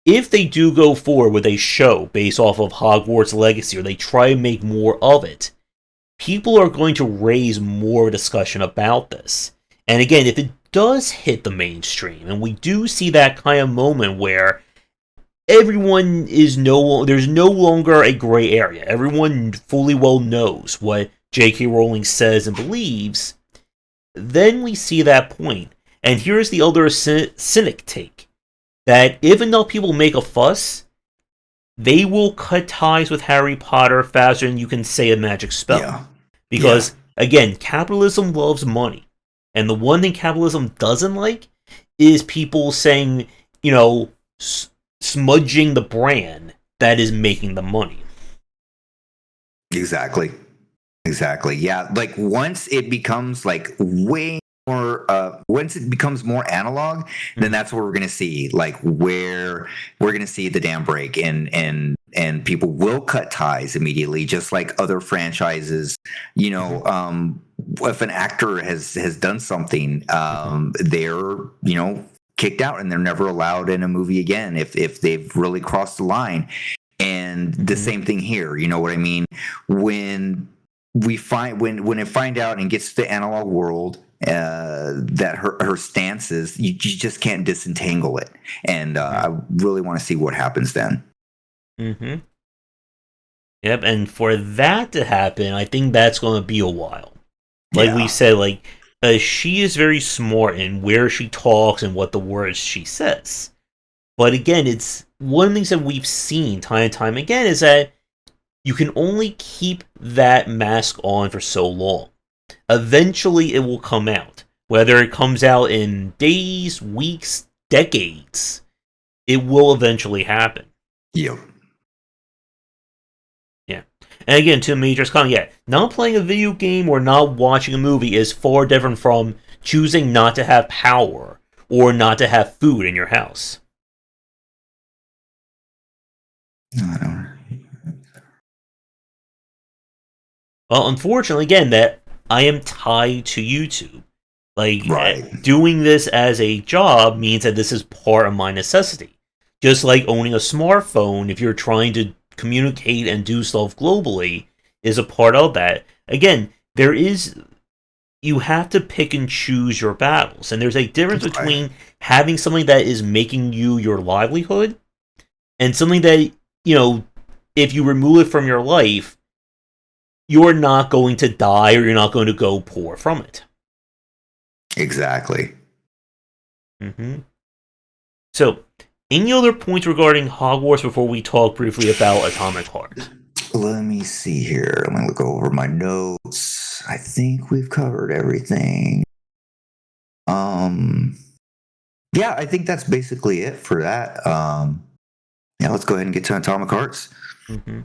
if they do go forward with a show based off of Hogwarts Legacy, or they try to make more of it, people are going to raise more discussion about this. And again, if it does hit the mainstream, and we do see that kind of moment where everyone there's no longer a gray area. Everyone fully well knows what J.K. Rowling says and believes, then we see that point. And here's the other cynic take, that if enough people make a fuss, they will cut ties with Harry Potter faster than you can say a magic spell. Yeah. Because, again, capitalism loves money. And the one thing capitalism doesn't like is people saying, smudging the brand that is making the money. Exactly. Yeah. Like, once it becomes like way more, once it becomes more analog, then that's where we're going to see, like, where we're going to see the dam break, and people will cut ties immediately, just like other franchises. If an actor has done something, they're kicked out, and they're never allowed in a movie again if they've really crossed the line. And the same thing here. You know what I mean? When it find out and gets to the analog world, that her stance is, you just can't disentangle it. And I really want to see what happens then. Mm-hmm. Yep, and for that to happen, I think that's going to be a while. Like we said, she is very smart in where she talks and what the words she says. But again, it's one of the things that we've seen time and time again is that you can only keep that mask on for so long. Eventually, it will come out. Whether it comes out in days, weeks, decades, it will eventually happen. Yep. Yeah. And again, to me, just kind of, not playing a video game or not watching a movie is far different from choosing not to have power or not to have food in your house. Well, unfortunately, again, that I am tied to YouTube. Doing this as a job means that this is part of my necessity. Just like owning a smartphone, if you're trying to communicate and do stuff globally, is a part of that. Again, you have to pick and choose your battles. And there's a difference between having something that is making you your livelihood and something that, if you remove it from your life, you're not going to die or you're not going to go poor from it. Exactly. Mm-hmm. So, any other points regarding Hogwarts before we talk briefly about Atomic Heart? Let me see here. Let me look over my notes. I think we've covered everything. Yeah, I think that's basically it for that. Let's go ahead and get to Atomic Hearts. Mm-hmm.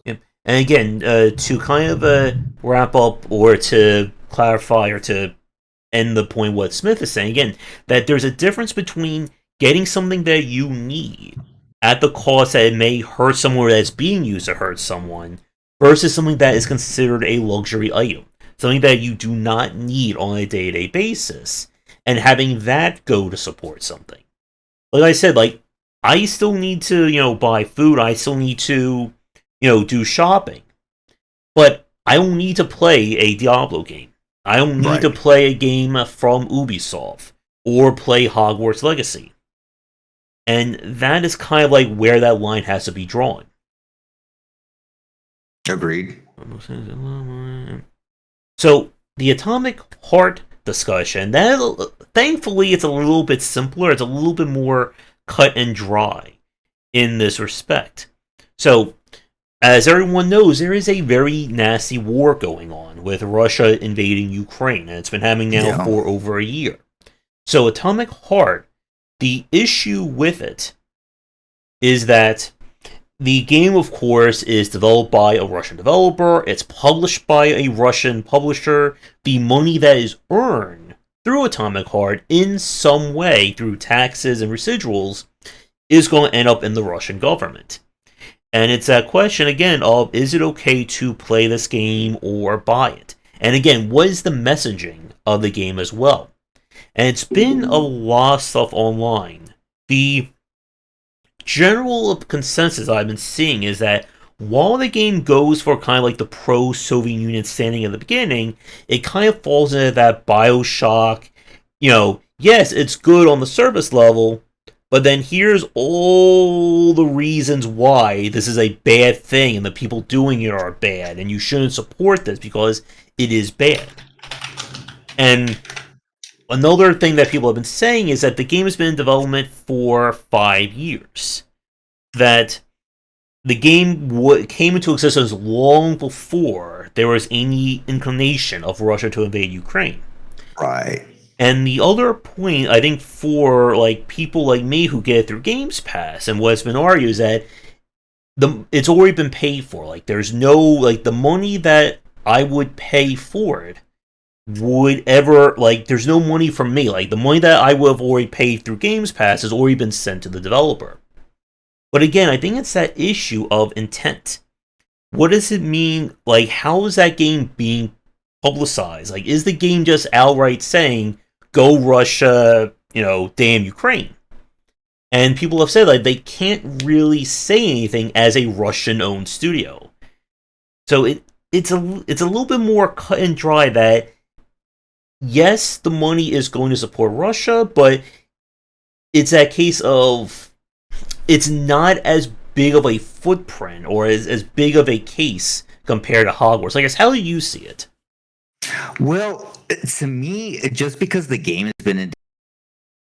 Yep. And again, to kind of wrap up or to clarify or to end the point what Smith is saying, again, that there's a difference between getting something that you need at the cost that it may hurt someone that's being used to hurt someone versus something that is considered a luxury item, something that you do not need on a day-to-day basis, and having that go to support something. Like I said, I still need to, buy food, I still need to, do shopping, but I don't need to play a Diablo game. I don't need to Right. play a game from Ubisoft or play Hogwarts Legacy. And that is kind of like where that line has to be drawn. Agreed. So the Atomic Heart discussion, that thankfully it's a little bit simpler. It's a little bit more cut and dry in this respect. So, as everyone knows, there is a very nasty war going on with Russia invading Ukraine, and it's been happening now Yeah. for over a year. So, Atomic Heart, the issue with it is that the game, of course, is developed by a Russian developer. It's published by a Russian publisher. The money that is earned through Atomic Heart in some way, through taxes and residuals, is going to end up in the Russian government. And it's that question, again, of is it okay to play this game or buy it? And again, what is the messaging of the game as well? And it's been a lot of stuff online. The general consensus I've been seeing is that while the game goes for kind of like the pro-Soviet Union standing at the beginning, it kind of falls into that Bioshock, yes, it's good on the surface level, but then here's all the reasons why this is a bad thing and the people doing it are bad, and you shouldn't support this because it is bad. And another thing that people have been saying is that the game has been in development for 5 years. That the game came into existence long before there was any inclination of Russia to invade Ukraine. Right. And the other point, I think, for like people like me who get it through Games Pass, and what's been argued is that it's already been paid for. Like, there's no, like, the money that I would pay for it would ever, like, there's no money from me. Like, the money that I would have already paid through Games Pass has already been sent to the developer. But again, I think it's that issue of intent. What does it mean? Like, how is that game being publicized? Like, is the game just outright saying, go Russia, damn Ukraine? And people have said, like, they can't really say anything as a Russian-owned studio. So it's a little bit more cut and dry that, yes, the money is going to support Russia, but it's that case of it's not as big of a footprint or as big of a case compared to Hogwarts. I guess, how do you see it? Well, to me, just because the game has been in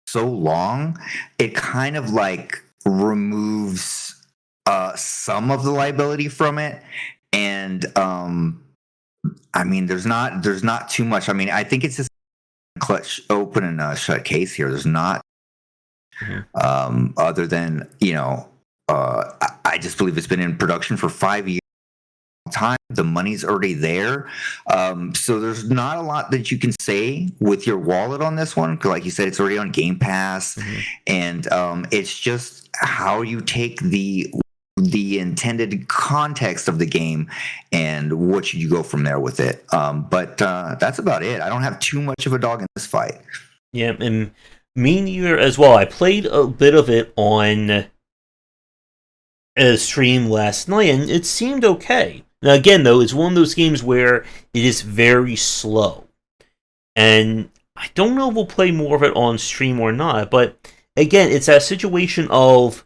so long, it kind of like removes some of the liability from it. And I mean, there's not too much. I mean, I think it's just clutch open and shut case here. There's not other than I just believe it's been in production for 5 years. Time the money's already there, so there's not a lot that you can say with your wallet on this one. Like you said, it's already on Game Pass, and it's just how you take the intended context of the game and what should you go from there with it. But that's about it. I don't have too much of a dog in this fight. Yeah, and me neither as well. I played a bit of it on a stream last night, and it seemed okay. Now, again, though, it's one of those games where it is very slow. And I don't know if we'll play more of it on stream or not, but again, it's that situation of,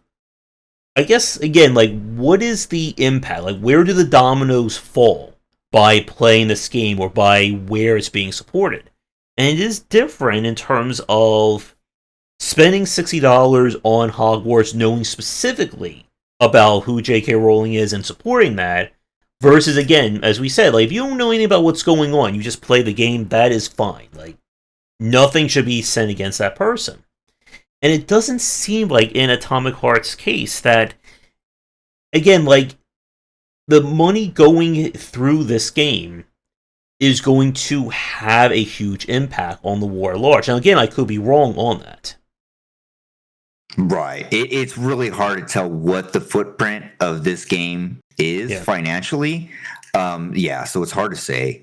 I guess, again, like, what is the impact? Like, where do the dominoes fall by playing this game or by where it's being supported? And it is different in terms of spending $60 on Hogwarts, knowing specifically about who J.K. Rowling is and supporting that, versus, again, as we said, like, if you don't know anything about what's going on, you just play the game, that is fine. Like, nothing should be sent against that person. And it doesn't seem like in Atomic Heart's case that, again, like, the money going through this game is going to have a huge impact on the war at large. Now, again, I could be wrong on that. Right. It's really hard to tell what the footprint of this game is financially. So it's hard to say.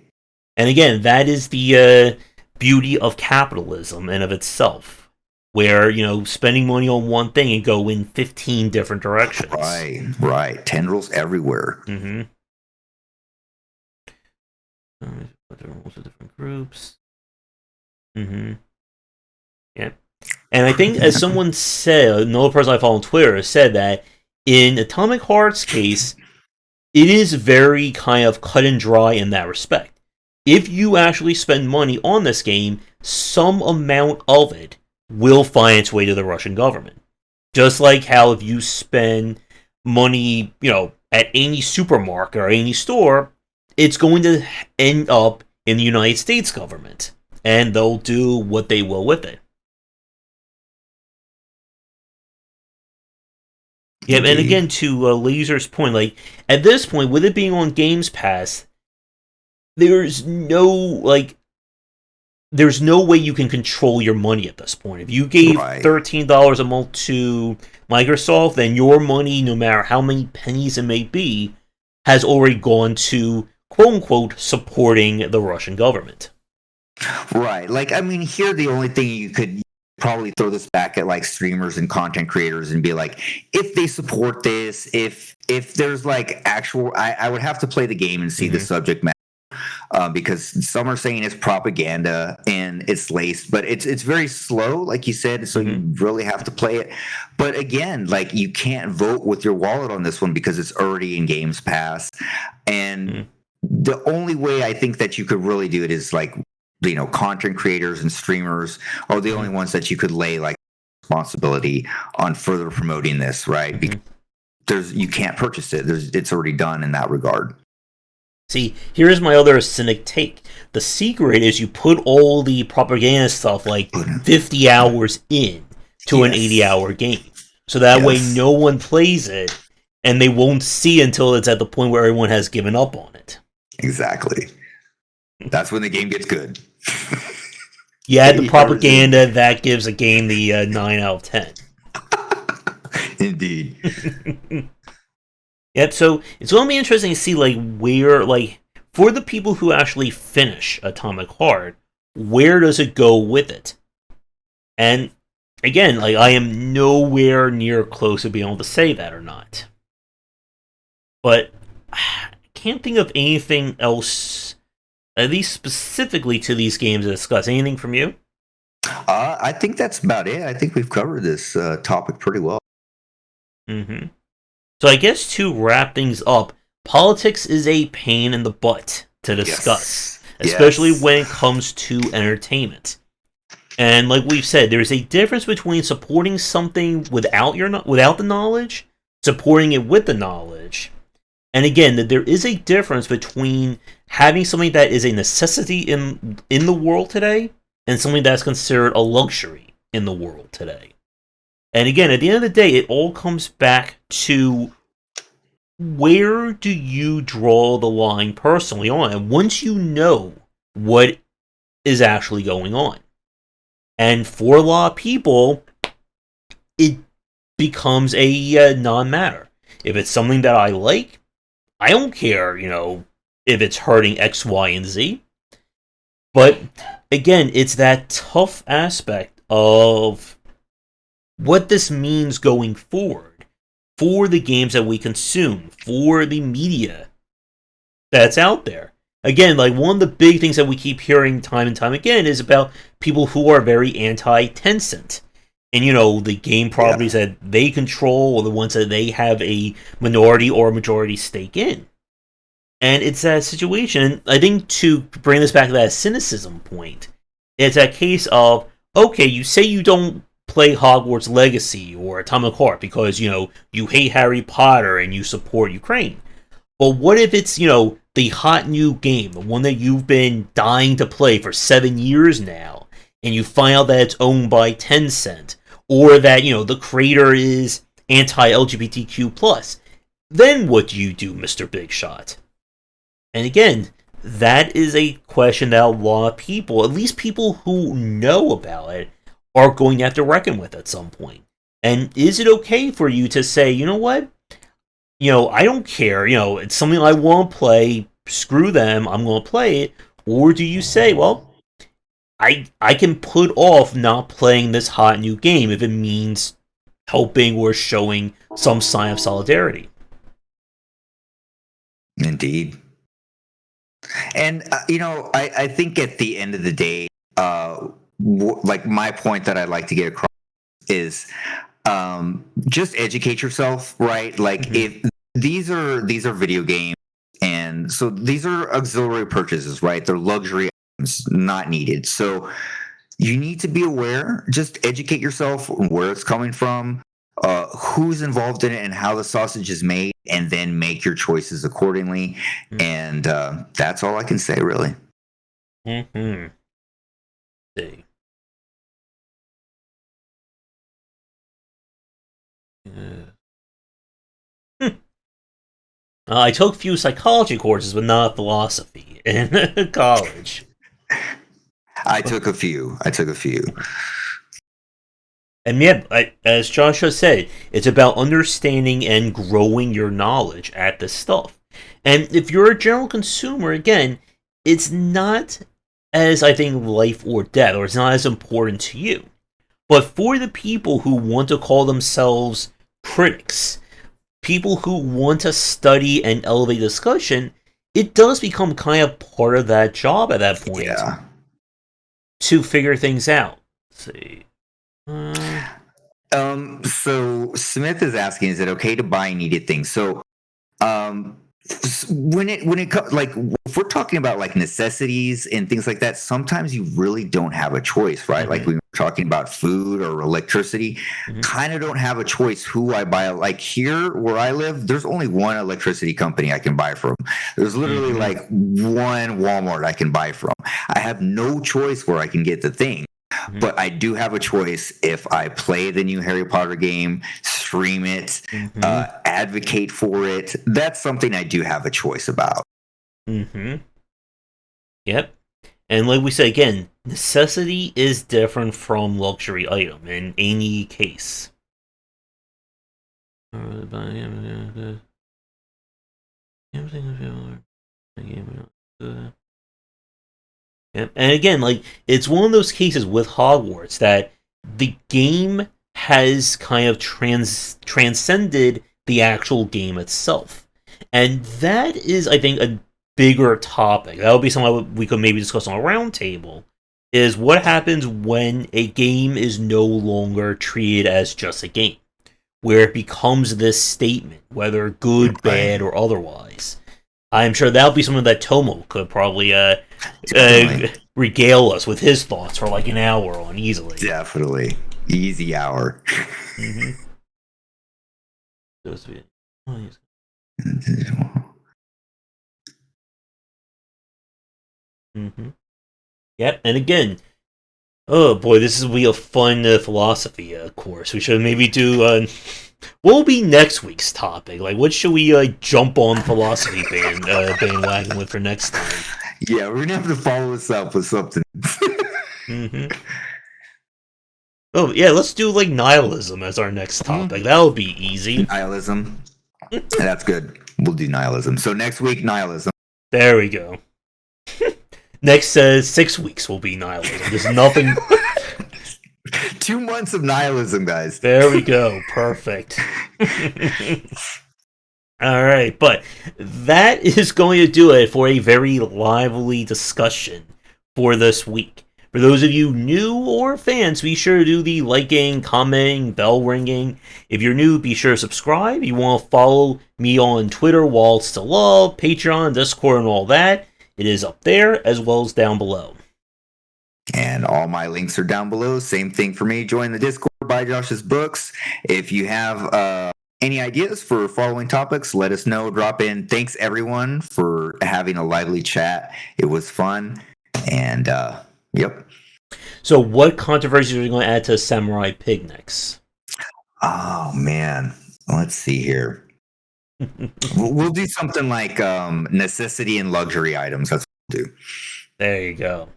And again, that is the beauty of capitalism in of itself, where, spending money on one thing and go in 15 different directions. Right. Tendrils everywhere. Mm-hmm. But there are also different groups. Mm-hmm. Yeah. And I think, as someone said, another person I follow on Twitter said that in Atomic Heart's case, it is very kind of cut and dry in that respect. If you actually spend money on this game, some amount of it will find its way to the Russian government. Just like how if you spend money, at any supermarket or any store, it's going to end up in the United States government, and they'll do what they will with it. Yeah, and again, to Laser's point, like, at this point, with it being on Games Pass, there's no way you can control your money at this point. If you gave $13 a month to Microsoft, then your money, no matter how many pennies it may be, has already gone to, quote-unquote, supporting the Russian government. Right. Like, I mean, here the only thing you could probably throw this back at, like, streamers and content creators and be like, if they support this, if there's, like, actual... I would have to play the game and see the subject matter. Because some are saying it's propaganda and it's laced, but it's very slow, like you said, so you really have to play it. But again, like, you can't vote with your wallet on this one because it's already in Games Pass. And the only way I think that you could really do it is, like, content creators and streamers are the only ones that you could lay, like, responsibility on further promoting this, right? Because you can't purchase it. It's already done in that regard. See, here's my other cynic take. The secret is you put all the propaganda stuff, like, 50 hours in to an 80-hour game. So that way no one plays it, and they won't see until it's at the point where everyone has given up on it. Exactly. That's when the game gets good. You add the propaganda, that gives a game the 9 out of 10. Indeed. Yep, so it's going to be interesting to see, like, where, like, for the people who actually finish Atomic Heart, where does it go with it? And, again, like, I am nowhere near close to being able to say that or not. But I can't think of anything else, at least specifically to these games to discuss. Anything from you? I think that's about it. I think we've covered this topic pretty well. So I guess to wrap things up, politics is a pain in the butt to discuss, especially when it comes to entertainment. And like we've said, there's a difference between supporting something without the knowledge, supporting it with the knowledge. And again, that there is a difference between having something that is a necessity in the world today and something that's considered a luxury in the world today. And again, at the end of the day, it all comes back to where do you draw the line personally on? And once you know what is actually going on. And for a lot of people, it becomes a non-matter. If it's something that I like, I don't care, if it's hurting X, Y, and Z. But again, it's that tough aspect of what this means going forward for the games that we consume, for the media that's out there. Again, like, one of the big things that we keep hearing time and time again is about people who are very anti-Tencent. And, the game properties that they control or the ones that they have a minority or majority stake in. And it's that situation, I think, to bring this back to that cynicism point, it's that case of, okay, you say you don't play Hogwarts Legacy or Atomic Heart because, you hate Harry Potter and you support Ukraine. But what if it's, the hot new game, the one that you've been dying to play for 7 years now, and you find out that it's owned by Tencent, or that, the creator is anti-LGBTQ+, then what do you do, Mr. Big Shot? And again, that is a question that a lot of people, at least people who know about it, are going to have to reckon with at some point. And is it okay for you to say, you know what? I don't care, it's something I want to play, screw them, I'm going to play it. Or do you say, well, I can put off not playing this hot new game if it means helping or showing some sign of solidarity? Indeed. And I think at the end of the day, like my point that I'd like to get across is just educate yourself, right? Like if these are video games, and so these are auxiliary purchases, right? They're luxury items, not needed. So you need to be aware. Just educate yourself on where it's coming from, who's involved in it, and how the sausage is made, and then make your choices accordingly. And that's all I can say, really. See. I took a few psychology courses, but not philosophy in college. I took a few. And yeah, as Joshua said, it's about understanding and growing your knowledge at this stuff. And if you're a general consumer, again, it's not as, I think, life or death, or it's not as important to you. But for the people who want to call themselves critics, people who want to study and elevate discussion, it does become kind of part of that job at that point. Yeah. To figure things out. Let's see. So Smith is asking, is it okay to buy needed things? So, when it comes, like, if we're talking about like necessities and things like that, sometimes you really don't have a choice, right? Like we were talking about food or electricity, kind of don't have a choice who I buy. Like here where I live, there's only one electricity company I can buy from. There's literally like one Walmart I can buy from. I have no choice where I can get the thing. But I do have a choice if I play the new Harry Potter game, stream it, advocate for it. That's something I do have a choice about. Yep. And like we said again, necessity is different from luxury item in any case. And again, like, it's one of those cases with Hogwarts that the game has kind of transcended the actual game itself. And that is, I think, a bigger topic. That would be something we could maybe discuss on a roundtable, is what happens when a game is no longer treated as just a game, where it becomes this statement, whether good, bad, or otherwise. I'm sure that'll be something that Tomo could probably regale us with his thoughts for like an hour on easily. Definitely. Easy hour. Yep, and again, oh boy, this will be a fun philosophy course. We should maybe do... what will be next week's topic? Like, what should we jump on philosophy bandwagon with for next time? Yeah, we're gonna have to follow this up with something. Oh yeah, let's do like nihilism as our next topic. That'll be easy. Nihilism. That's good. We'll do nihilism. So next week, nihilism. There we go. Next 6 weeks will be nihilism. There's nothing. 2 months of nihilism, guys. There we go. Perfect. All right, but that is going to do it for a very lively discussion for this week. For those of you new or fans, be sure to do the liking, commenting, bell ringing. If you're new, be sure to subscribe. You want to follow me on Twitter, Walls to Love, Patreon, Discord, and all that. It is up there as well as down below. And all my links are down below. Same thing for me. Join the Discord, buy Josh's books. If you have any ideas for following topics, let us know. Drop in. Thanks, everyone, for having a lively chat. It was fun. And, yep. So what controversies are you going to add to Samurai Pig next? Oh, man. Let's see here. We'll do something like necessity and luxury items. That's what we'll do. There you go.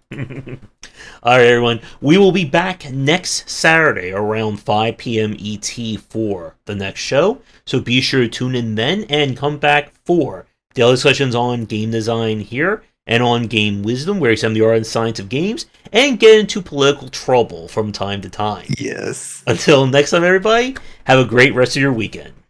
All right, everyone. We will be back next Saturday around 5 p.m. ET for the next show. So be sure to tune in then and come back for daily discussions on game design here and on game wisdom, where we examine the art and science of games and get into political trouble from time to time. Yes. Until next time, everybody, have a great rest of your weekend.